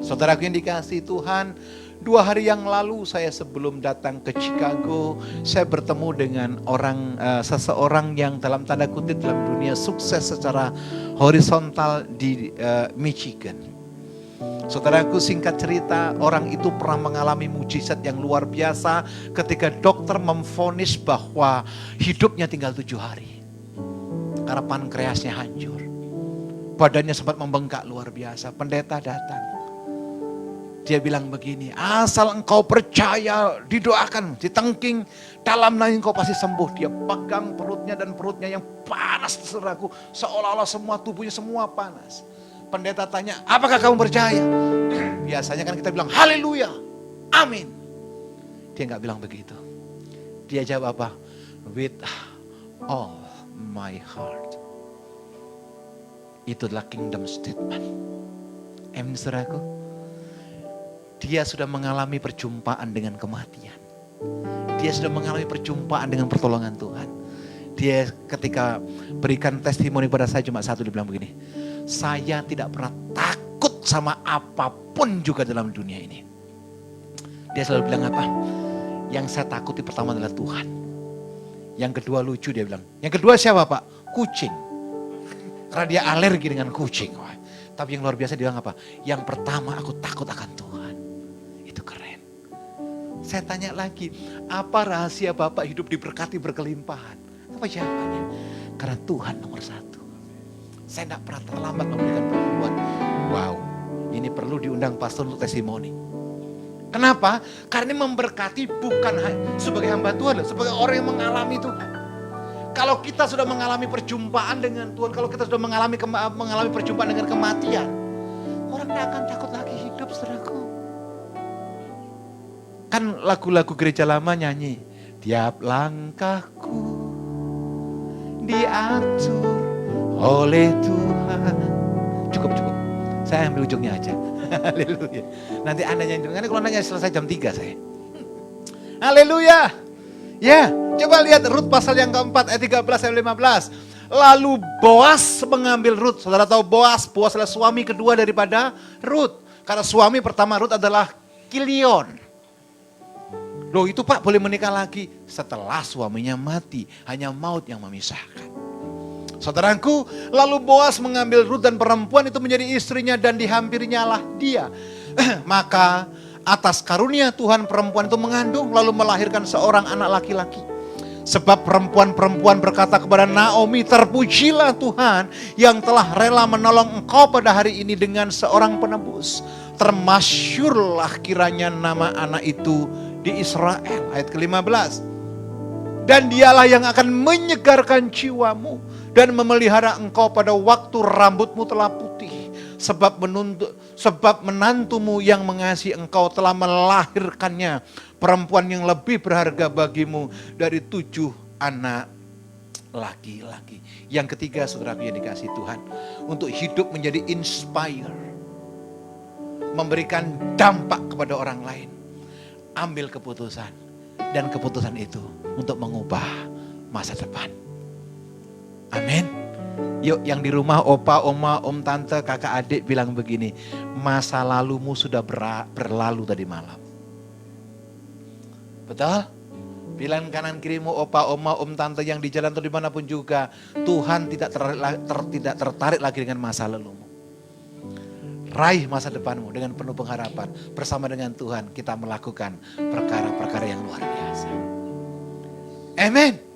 Saudaraku yang dikasihi Tuhan, 2 hari yang lalu saya sebelum datang ke Chicago, saya bertemu dengan seseorang yang dalam tanda kutip dalam dunia sukses secara horizontal di Michigan. Saudaraku, singkat cerita, orang itu pernah mengalami mujizat yang luar biasa ketika dokter memvonis bahwa hidupnya tinggal 7 hari. Karena pankreasnya hancur. Badannya sempat membengkak luar biasa. Pendeta datang. Dia bilang begini, asal engkau percaya, didoakan, ditengking, dalam nanging engkau pasti sembuh. Dia pegang perutnya dan perutnya yang panas, saudaraku, seolah-olah semua tubuhnya semua panas. Pendeta tanya, apakah kamu percaya? Biasanya kan kita bilang, haleluya, amin. Dia nggak bilang begitu. Dia jawab apa? With all my heart. Itu adalah kingdom statement. Amin, saudaraku. Dia sudah mengalami perjumpaan dengan kematian. Dia sudah mengalami perjumpaan dengan pertolongan Tuhan. Dia ketika berikan testimoni pada saya cuma satu, dia bilang begini. Saya tidak pernah takut sama apapun juga dalam dunia ini. Dia selalu bilang apa? Yang saya takuti pertama adalah Tuhan. Yang kedua lucu dia bilang. Yang kedua siapa Pak? Kucing. Karena dia alergi dengan kucing. Tapi yang luar biasa dia bilang apa? Yang pertama aku takut akan Tuhan. Saya tanya lagi, apa rahasia Bapak hidup diberkati berkelimpahan? Apa jawabannya? Karena Tuhan nomor 1. Saya tidak pernah terlambat memberikan perpuluhan. Wow, ini perlu diundang pastor untuk testimoni. Kenapa? Karena ini memberkati bukan sebagai hamba Tuhan, sebagai orang yang mengalami Tuhan. Kalau kita sudah mengalami perjumpaan dengan Tuhan, kalau kita sudah mengalami perjumpaan dengan kematian, orang tidak akan takut lagi hidup, saudaraku. Kan lagu-lagu gereja lama nyanyi, tiap langkahku diatur oleh Tuhan. Cukup. Saya ambil ujungnya aja. Haleluya. Nanti Anda nyanyi, nanti kalau nanya selesai jam 3 saya. Haleluya. Ya, coba lihat Rut pasal yang keempat ayat 13 sampai 15. Lalu Boas mengambil Rut. Saudara tahu Boas adalah suami kedua daripada Rut. Karena suami pertama Rut adalah Kilion. Loh itu Pak boleh menikah lagi setelah suaminya mati. Hanya maut yang memisahkan. Saudaraku, lalu Boas mengambil Rut dan perempuan itu menjadi istrinya dan dihampirinya lah dia. Maka atas karunia Tuhan perempuan itu mengandung lalu melahirkan seorang anak laki-laki. Sebab perempuan-perempuan berkata kepada Naomi, terpujilah Tuhan yang telah rela menolong engkau pada hari ini dengan seorang penebus. Termasyurlah kiranya nama anak itu di Israel. Ayat ke-15. Dan dialah yang akan menyegarkan jiwamu dan memelihara engkau pada waktu rambutmu telah putih. Sebab menantumu yang mengasihi engkau telah melahirkannya perempuan yang lebih berharga bagimu dari 7 anak laki-laki. Yang ketiga, saudaraku yang dikasihi Tuhan, untuk hidup menjadi inspire, memberikan dampak kepada orang lain. Ambil keputusan, dan keputusan itu untuk mengubah masa depan. Amin. Yuk yang di rumah opa, oma, om, tante, kakak, adik bilang begini, masa lalumu sudah berlalu tadi malam. Betul? Bilang kanan kirimu opa, oma, om, tante yang di jalan atau dimanapun juga, Tuhan tidak tertarik lagi dengan masa lalumu. Raih masa depanmu dengan penuh pengharapan. Bersama dengan Tuhan kita melakukan perkara-perkara yang luar biasa. Amin.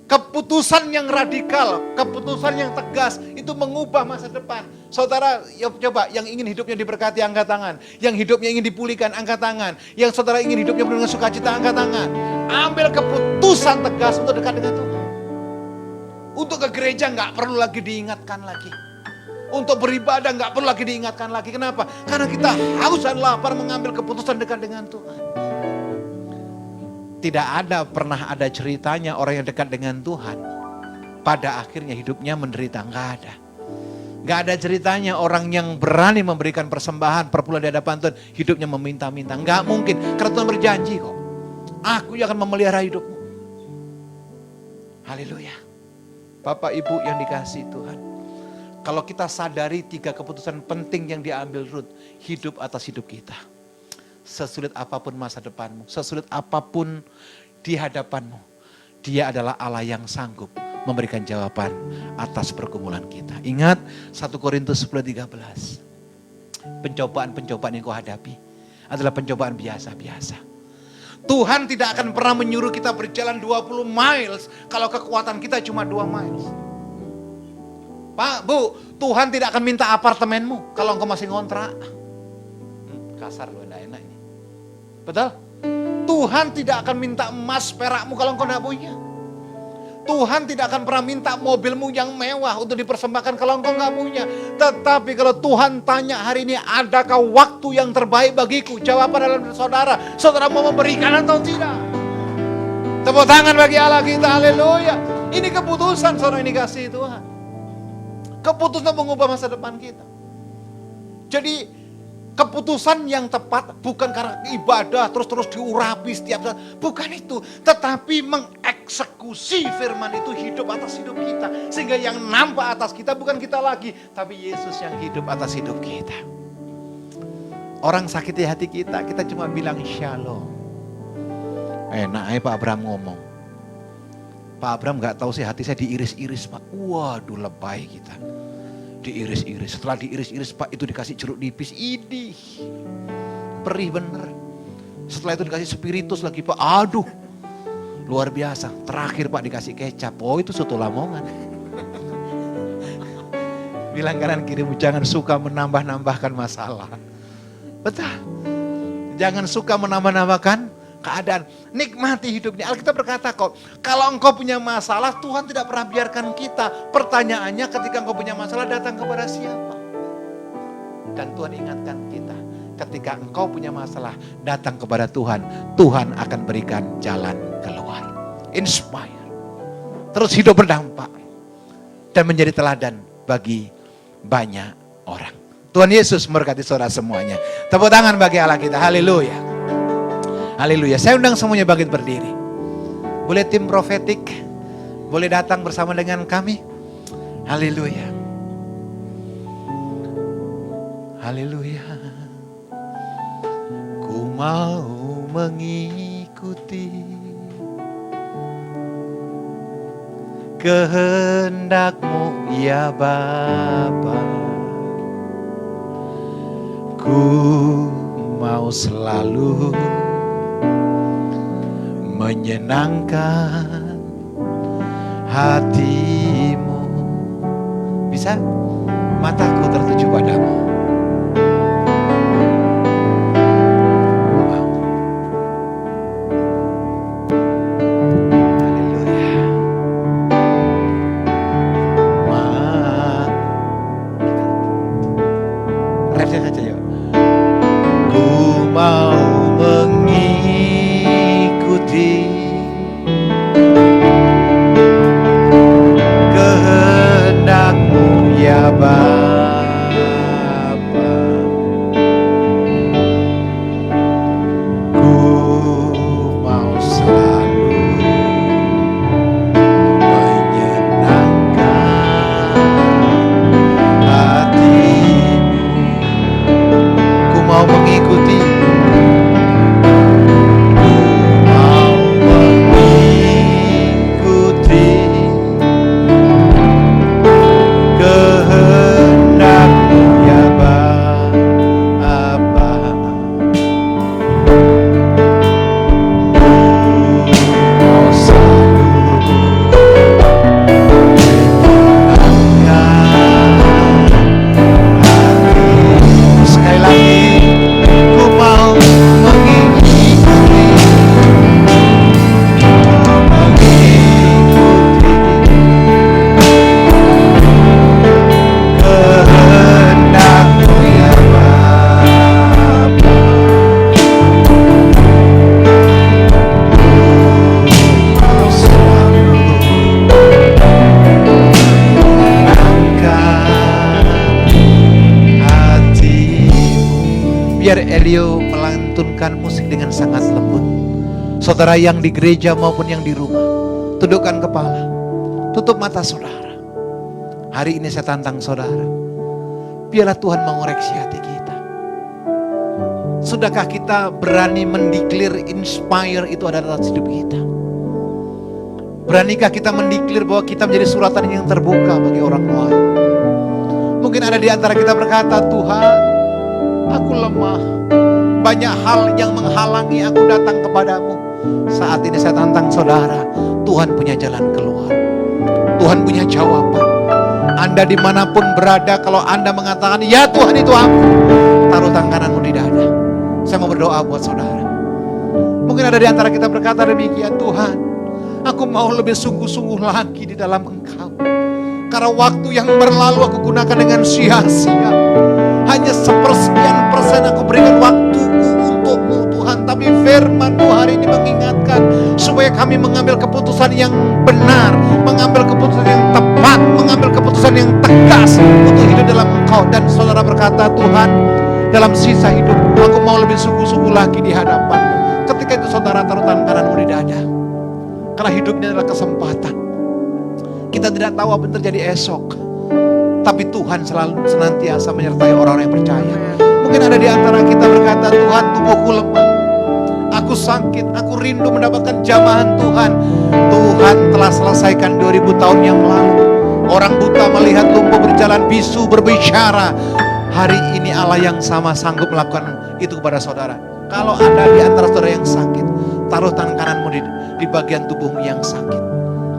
Keputusan yang radikal, keputusan yang tegas itu mengubah masa depan. Saudara, coba yang ingin hidupnya diberkati angkat tangan. Yang hidupnya ingin dipulihkan angkat tangan. Yang saudara ingin hidupnya penuh dengan sukacita angkat tangan. Ambil keputusan tegas untuk dekat dengan Tuhan. Untuk ke gereja nggak perlu lagi diingatkan lagi. Untuk beribadah nggak perlu lagi diingatkan lagi. Kenapa? Karena kita haus dan lapar mengambil keputusan dekat dengan Tuhan. Tidak pernah ada ceritanya orang yang dekat dengan Tuhan pada akhirnya hidupnya menderita. Nggak ada ceritanya orang yang berani memberikan persembahan perpuluhan di hadapan Tuhan hidupnya meminta-minta. Nggak mungkin, karena Tuhan berjanji kok, aku yang akan memelihara hidupmu. Haleluya. Bapak Ibu yang dikasihi Tuhan, kalau kita sadari 3 keputusan penting yang diambil Rut, hidup atas hidup kita. Sesulit apapun masa depanmu, sesulit apapun di hadapanmu, Dia adalah Allah yang sanggup memberikan jawaban atas pergumulan kita. Ingat 1 Korintus 10:13. Pencobaan-pencobaan yang kau hadapi adalah pencobaan biasa-biasa. Tuhan tidak akan pernah menyuruh kita berjalan 20 miles kalau kekuatan kita cuma 2 miles. Pak, Bu, Tuhan tidak akan minta apartemenmu kalau engkau masih ngontrak. Kasar loh, enggak enak ini. Betul? Tuhan tidak akan minta emas perakmu kalau engkau tidak punya. Tuhan tidak akan pernah minta mobilmu yang mewah untuk dipersembahkan kalau engkau nggak punya. Tetapi kalau Tuhan tanya hari ini, adakah waktu yang terbaik bagiku? Jawaban dalam saudara, saudara mau memberikan atau tidak? Tepuk tangan bagi Allah kita, haleluya. Ini keputusan saudara ini kasih Tuhan. Keputusan mengubah masa depan kita. Jadi keputusan yang tepat bukan karena ibadah terus-terus diurapi setiap saat. Bukan itu. Tetapi mengeksekusi firman itu hidup atas hidup kita. Sehingga yang nampak atas kita bukan kita lagi. Tapi Yesus yang hidup atas hidup kita. Orang sakiti hati kita, kita cuma bilang shalom. Enak aja Pak Abraham ngomong. Pak Abraham gak tahu sih hati saya diiris-iris Pak. Waduh lebay kita. Diiris-iris, setelah diiris-iris Pak itu dikasih jeruk nipis, idih, perih bener. Setelah itu dikasih spiritus lagi Pak, aduh, luar biasa. Terakhir Pak dikasih kecap, oh itu soto Lamongan. Bilang kanan kirimu jangan suka menambah-nambahkan masalah. Betul, jangan suka menambah-nambahkan keadaan. Nikmati hidup ini. Alkitab berkata kok, kalau engkau punya masalah, Tuhan tidak pernah biarkan kita. Pertanyaannya ketika engkau punya masalah, datang kepada siapa? Dan Tuhan ingatkan kita, ketika engkau punya masalah, datang kepada Tuhan. Tuhan akan berikan jalan keluar. Inspire. Terus hidup berdampak. Dan menjadi teladan bagi banyak orang. Tuhan Yesus memberkati saudara semuanya. Tepuk tangan bagi Allah kita. Haleluya. Haleluya. Saya undang semuanya bangkit berdiri. Boleh tim profetik, boleh datang bersama dengan kami. Haleluya. Haleluya. Ku mau mengikuti kehendak-Mu ya Bapa. Ku mau selalu menyenangkan hati-Mu. Bisa? Mataku tertuju padamu. Biar Elio melantunkan musik dengan sangat lembut. Saudara yang di gereja maupun yang di rumah, tundukkan kepala, tutup mata saudara. Hari ini saya tantang saudara, biarlah Tuhan mengoreksi hati kita. Sudahkah kita berani mendeklir inspire itu ada dalam hidup kita? Beranikah kita mendeklir bahwa kita menjadi suratan yang terbuka bagi orang lain? Mungkin ada di antara kita berkata, Tuhan, aku lemah, banyak hal yang menghalangi aku datang kepadamu. Saat ini saya tantang saudara, Tuhan punya jalan keluar. Tuhan punya jawaban. Anda dimanapun berada, kalau Anda mengatakan, ya Tuhan itu aku, taruh tangan kananmu di dada. Saya mau berdoa buat saudara. Mungkin ada di antara kita berkata demikian, Tuhan, aku mau lebih sungguh-sungguh lagi di dalam Engkau. Karena waktu yang berlalu aku gunakan dengan sia-sia. Hanya 1% aku berikan waktuku untukmu Tuhan. Tapi firman-Mu hari ini mengingatkan supaya kami mengambil keputusan yang benar, mengambil keputusan yang tepat, mengambil keputusan yang tegas untuk hidup dalam Engkau. Dan saudara berkata, Tuhan, dalam sisa hidup aku mau lebih sungguh-sungguh lagi di hadapan-Mu. Ketika itu saudara taruh tangan kananmu di dada. Karena hidup ini adalah kesempatan. Kita tidak tahu apa yang terjadi esok. Tapi Tuhan selalu senantiasa menyertai orang-orang yang percaya. Mungkin ada di antara kita berkata, Tuhan, tubuhku lemah, aku sakit, aku rindu mendapatkan jamahan Tuhan. Tuhan telah selesaikan 2000 tahun yang lalu. Orang buta melihat, lumpuh berjalan, bisu berbicara. Hari ini Allah yang sama sanggup melakukan itu kepada saudara. Kalau ada di antara saudara yang sakit, taruh tangan kananmu di bagian tubuhmu yang sakit.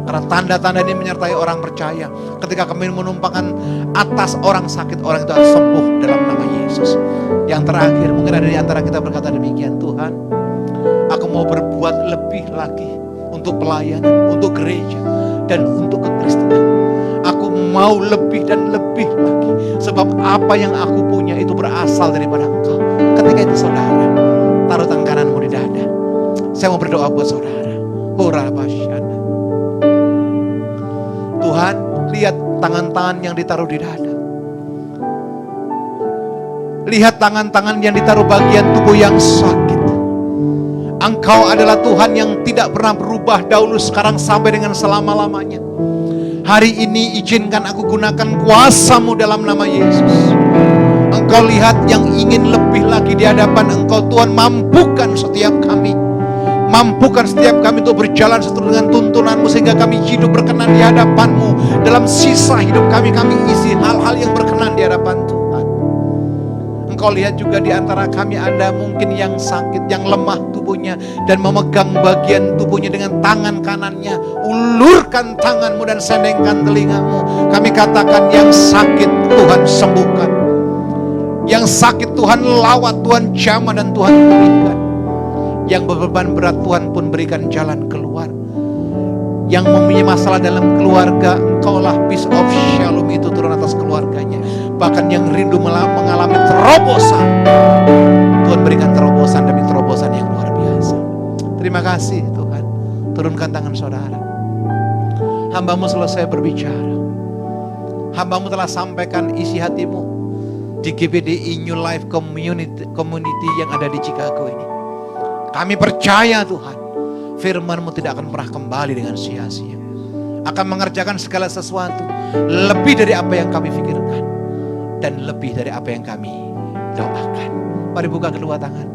Karena tanda-tanda ini menyertai orang percaya. Ketika kami menumpangkan atas orang sakit, orang itu akan sembuh dalam nama Yesus. Yang terakhir, mungkin ada di antara kita berkata demikian, Tuhan, aku mau mau berbuat lebih lagi untuk pelayanan, untuk gereja, dan untuk kekristenan. Aku mau lebih dan lebih lagi, sebab apa yang aku punya itu berasal daripada Engkau. Ketika itu saudara, taruh tangan kananmu di dada. Saya mau berdoa buat saudara. Horabashana. Tuhan, lihat tangan-tangan yang ditaruh di dada. Lihat tangan-tangan yang ditaruh bagian tubuh yang sakit. Engkau adalah Tuhan yang tidak pernah berubah dahulu, sekarang, sampai dengan selama-lamanya. Hari ini izinkan aku gunakan kuasa-Mu dalam nama Yesus. Engkau lihat yang ingin lebih lagi di hadapan Engkau, Tuhan. Mampukan setiap kami. Mampukan setiap kami untuk berjalan seturut dengan tuntunan-Mu, sehingga kami hidup berkenan di hadapan-Mu. Dalam sisa hidup kami isi hal-hal yang berkenan di hadapan Tuhan. Engkau lihat juga di antara kami ada mungkin yang sakit, yang lemah tubuhnya, dan memegang bagian tubuhnya dengan tangan kanannya. Ulurkan tangan-Mu dan sendengkan telinga-Mu. Kami katakan, yang sakit Tuhan sembuhkan. Yang sakit Tuhan lawat, Tuhan jamah, dan Tuhan pulihkan. Yang berbeban berat Tuhan pun berikan jalan keluar. Yang mempunyai masalah dalam keluarga, Engkaulah peace of shalom itu turun atas keluarganya. Bahkan yang rindu mengalami terobosan, Tuhan berikan terobosan demi terobosan yang luar biasa. Terima kasih Tuhan. Turunkan tangan saudara. Hamba-Mu selesai berbicara. Hamba-Mu telah sampaikan isi hati-Mu di GBDI New Life Community yang ada di Chicago ini. Kami percaya Tuhan, firman-Mu tidak akan pernah kembali dengan sia-sia. Akan mengerjakan segala sesuatu lebih dari apa yang kami pikirkan, dan lebih dari apa yang kami doakan. Mari buka kedua tangan.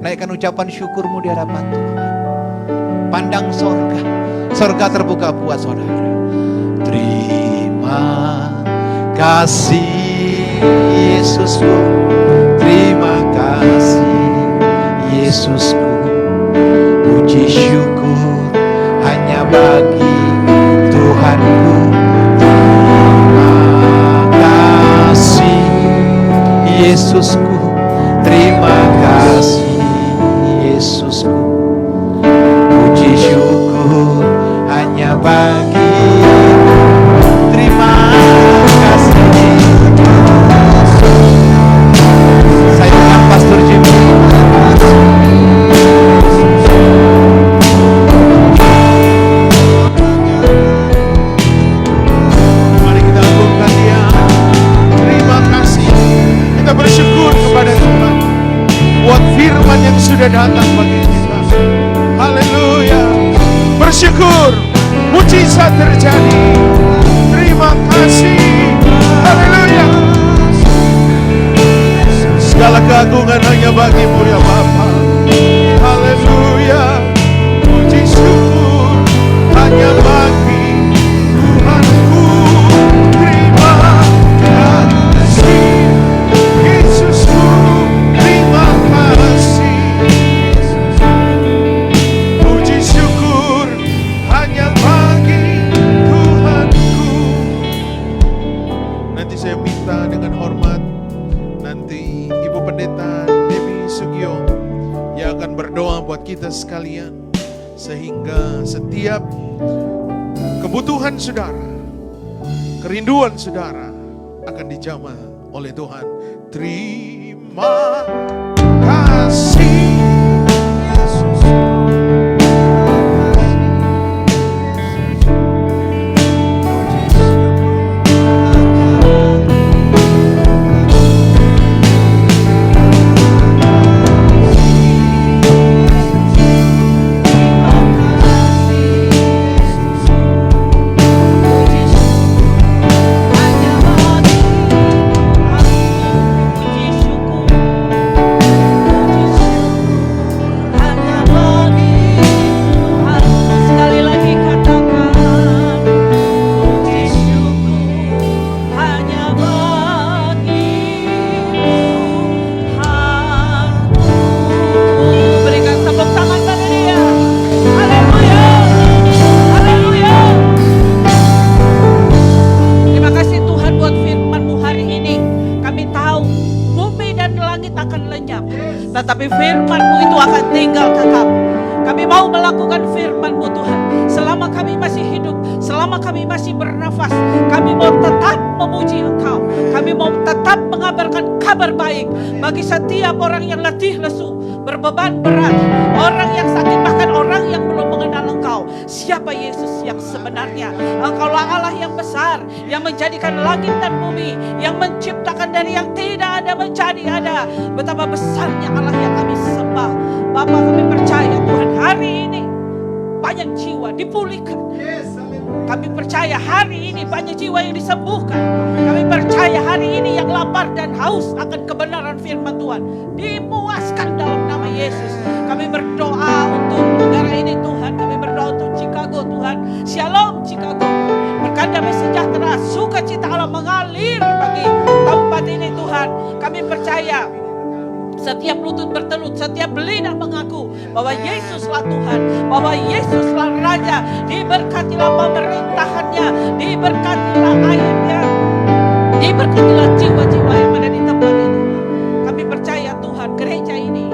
Naikkan ucapan syukur-Mu di hadapan Tuhan. Pandang sorga. Sorga terbuka buat saudara. Terima kasih Yesusku. Terima kasih Yesusku. Puji syukur hanya bagi Tuhanku. Terima kasih Yesusku. Terima kasih Yesusku. Puji syukur hanya bagi. Terima kasih. Saya dengan Pastor Jimmy. Mari kita agungkan Dia. Terima kasih. Kita bersyukur kepada Tuhan buat firman yang sudah datang bagi kita. Haleluya. Bersyukur, mujizat terjadi. Terima kasih. Haleluya. Segala keagungan hanya bagi-Mu ya Bapa. Haleluya. Puji syukur hanya bagi Tuhanku. Terima kasih Yesusku. Terima kasih. Puji syukur hanya bagi Tuhanku. Nanti saya minta dengan hormat, nanti Ibu Pendeta Dewi Sugio yang akan berdoa buat kita sekalian, sehingga setiap kebutuhan saudara, kerinduan saudara akan dijamah oleh Tuhan. Terima kasih Yesus. Tetapi firman-Mu itu akan tinggal tetap. Kami mau melakukan firman-Mu Tuhan. Selama kami masih hidup, selama kami masih bernafas, kami mau tetap memuji Engkau. Kami mau tetap mengabarkan kabar baik bagi setiap orang yang letih lesu, berbeban berat, orang yang sakit, bahkan orang yang belum mengenal Engkau. Siapa Yesus yang sebenarnya? Engkaulah Allah yang besar, yang menjadikan langit dan bumi, yang menciptakan dari yang tidak ada menjadi ada. Betapa besarnya Allah yang kami sembah. Bapa, kami percaya Tuhan, hari ini banyak jiwa dipulihkan. Kami percaya hari ini banyak jiwa yang disembuhkan. Kami percaya hari ini yang lapar dan haus akan kebenaran firman Tuhan dipuaskan dalam nama Yesus. Kami berdoa untuk negara ini Tuhan. Kami berdoa untuk Chicago Tuhan. Shalom Chicago. Berkat damai sejahtera, sukacita Allah mengalir bagi tempat ini Tuhan. Kami percaya setiap lutut bertelut, setiap lidah mengaku bahwa Yesuslah Tuhan, bahwa Yesuslah Raja. Diberkatilah pemerintahannya, diberkatilah airnya, diberkatilah jiwa-jiwa yang ada di tempat ini. Kami percaya Tuhan, gereja ini,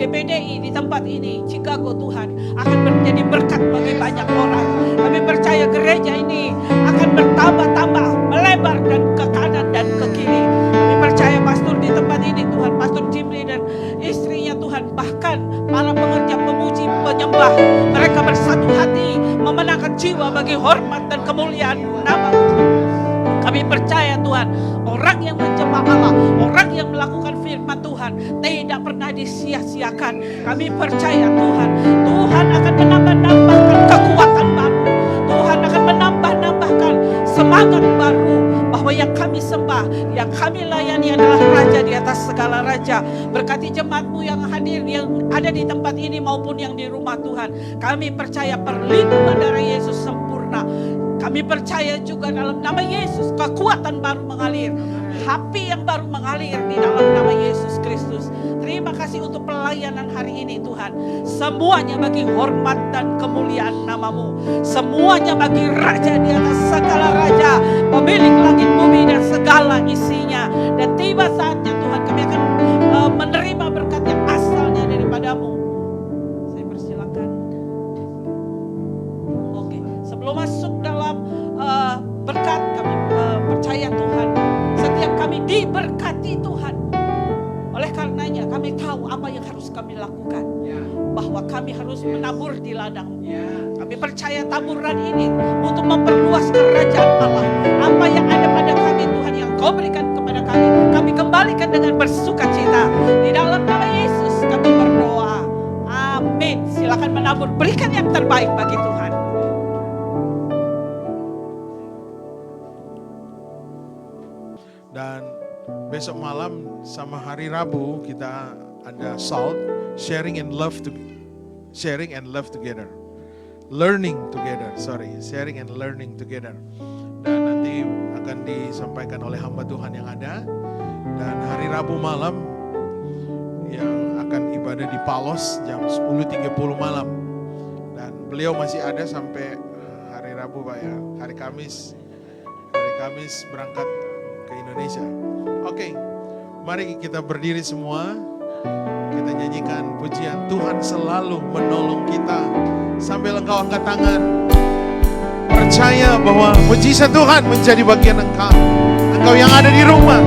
GPDI di tempat ini, Chicago Tuhan, akan menjadi berkat bagi banyak orang. Kami percaya gereja ini akan bertambah-tambah, melebar dan ke kanan dan ke kiri. Kami percaya pastor di tempat ini Tuhan, Pastor Jimli dan istrinya Tuhan, bahkan para pengerja pemuji penyembah, mereka bersatu hati memenangkan jiwa bagi hormat dan kemuliaan nama-Mu. Kami percaya Tuhan, orang yang menyembah Allah, orang yang melakukan firman Tuhan tidak pernah disia-siakan. Kami percaya Tuhan, Tuhan akan menambah-nambahkan kekuatan baru. Tuhan akan menambah-nambahkan semangat baru, bahwa yang kami sembah, yang kami layani adalah Raja di atas segala raja. Berkati jemaat-Mu yang hadir, yang ada di tempat ini maupun yang di rumah Tuhan. Kami percaya perlindungan darah Yesus sempurna. Kami percaya juga dalam nama Yesus kekuatan baru mengalir, api yang baru mengalir di dalam nama Yesus Kristus. Terima kasih untuk pelayanan hari ini Tuhan. Semuanya bagi hormat dan kemuliaan nama-Mu. Semuanya bagi Raja di atas segala raja, pemilik langit bumi dan segala isinya. Dan tiba saatnya Tuhan, kami akan menerima berkat yang asalnya daripada-Mu. Saya persilakan. Oke, sebelum masuk dalam berkat, kami percaya Tuhan, setiap kami diberkati Tuhan. Oleh karenanya kami tahu apa yang harus kami lakukan, bahwa kami harus menabur di ladang. Kami percaya taburan ini untuk memperluas kerajaan Allah. Apa yang ada pada kami Tuhan, yang Kau berikan kepada kami kembalikan dengan bersukacita. Di dalam nama Yesus kami berdoa, amin. Silakan menabur, berikan yang terbaik bagi Tuhan. Dan besok malam sama hari Rabu kita ada SALT, sharing and love together. Sharing and learning together. Dan nanti akan disampaikan oleh hamba Tuhan yang ada. Dan hari Rabu malam yang akan ibadah di Palos jam 10.30 malam. Dan beliau masih ada sampai hari Rabu Pak ya. Hari Kamis berangkat ke Indonesia. Oke, mari kita berdiri semua. Kita nyanyikan pujian Tuhan selalu menolong kita. Sambil engkau angkat tangan, percaya bahwa mujizat Tuhan menjadi bagian engkau. Engkau yang ada di rumah,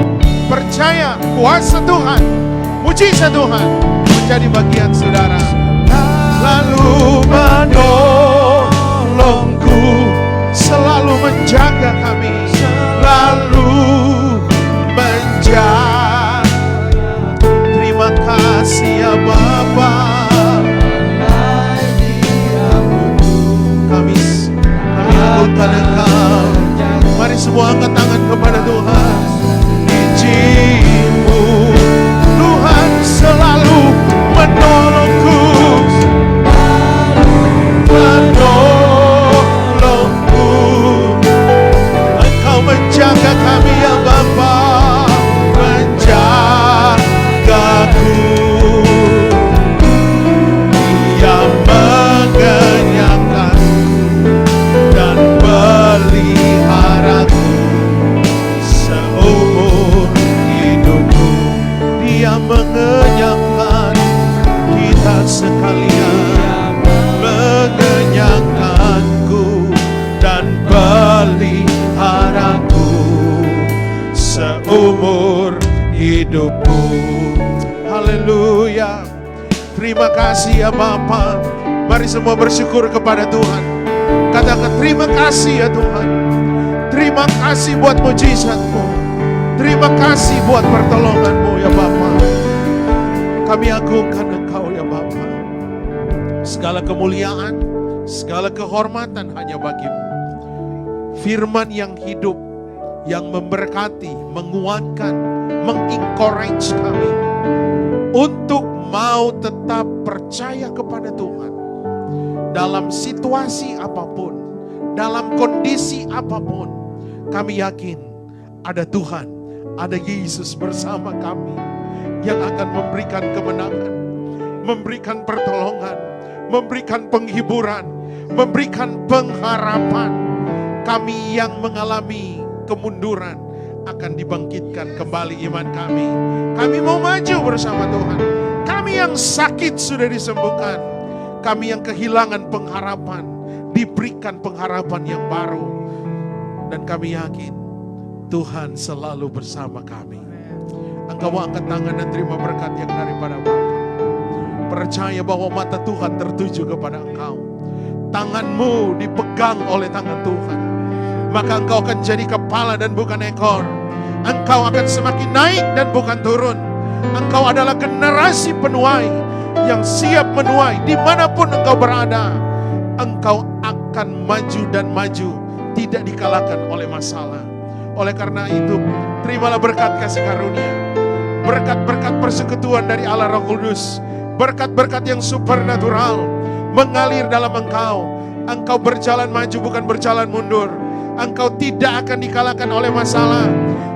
percaya kuasa Tuhan, mujizat Tuhan menjadi bagian saudara. Lalu menolongku, selalu menjaga kami, lalu menjaga. Terima kasih ya Bapa. Kami ikutkan Engkau. Mari semua angkat tangan kepada Tuhan. Izin-Mu Tuhan selalu menolongku, menolongku. Engkau menjaga kami ya Terima kasih ya Bapa. Mari semua bersyukur kepada Tuhan. Katakan terima kasih ya Tuhan. Terima kasih buat mujizat-Mu. Terima kasih buat pertolongan-Mu ya Bapa. Kami agungkan Engkau ya Bapa. Segala kemuliaan, segala kehormatan hanya bagi-Mu. Firman yang hidup, yang memberkati, menguatkan, mengencourage kami untuk mau tetap percaya kepada Tuhan dalam situasi apapun, dalam kondisi apapun. Kami yakin ada Tuhan, ada Yesus bersama kami yang akan memberikan kemenangan, memberikan pertolongan, memberikan penghiburan, memberikan pengharapan. Kami yang mengalami kemunduran akan dibangkitkan kembali iman kami. Kami mau maju bersama Tuhan. Kami yang sakit sudah disembuhkan. Kami yang kehilangan pengharapan diberikan pengharapan yang baru. Dan kami yakin Tuhan selalu bersama kami. Engkau angkat tangan dan terima berkat yang daripada Bapa. Percaya bahwa mata Tuhan tertuju kepada engkau. Tanganmu dipegang oleh tangan Tuhan. Maka engkau akan jadi kepala dan bukan ekor. Engkau akan semakin naik dan bukan turun. Engkau adalah generasi penuai yang siap menuai dimanapun engkau berada. Engkau akan maju dan maju, tidak dikalahkan oleh masalah. Oleh karena itu, terimalah berkat kasih karunia, berkat-berkat persekutuan dari Allah Roh Kudus, berkat-berkat yang supernatural mengalir dalam engkau. Engkau berjalan maju bukan berjalan mundur. Engkau tidak akan dikalahkan oleh masalah.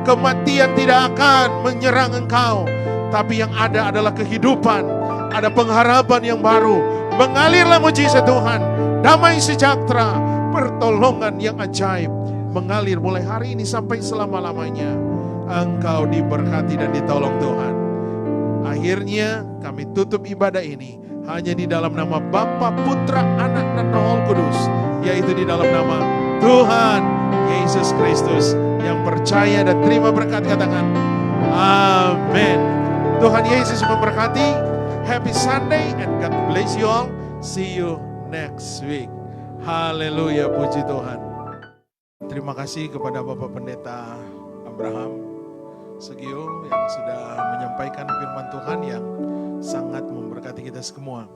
Kematian tidak akan menyerang engkau. Tapi yang ada adalah kehidupan. Ada pengharapan yang baru. Mengalirlah mujizat Tuhan. Damai sejahtera. Pertolongan yang ajaib. Mengalir mulai hari ini sampai selama-lamanya. Engkau diberkati dan ditolong Tuhan. Akhirnya kami tutup ibadah ini. Hanya di dalam nama Bapa, Putra, Anak, dan Roh Kudus. Yaitu di dalam nama Tuhan Yesus Kristus. Yang percaya dan terima berkat katakan amin. Tuhan Yesus memberkati. Happy Sunday and God bless you all. See you next week. Haleluya, puji Tuhan. Terima kasih kepada Bapak Pendeta Abraham Sugio yang sudah menyampaikan firman Tuhan yang sangat memberkati kita semua.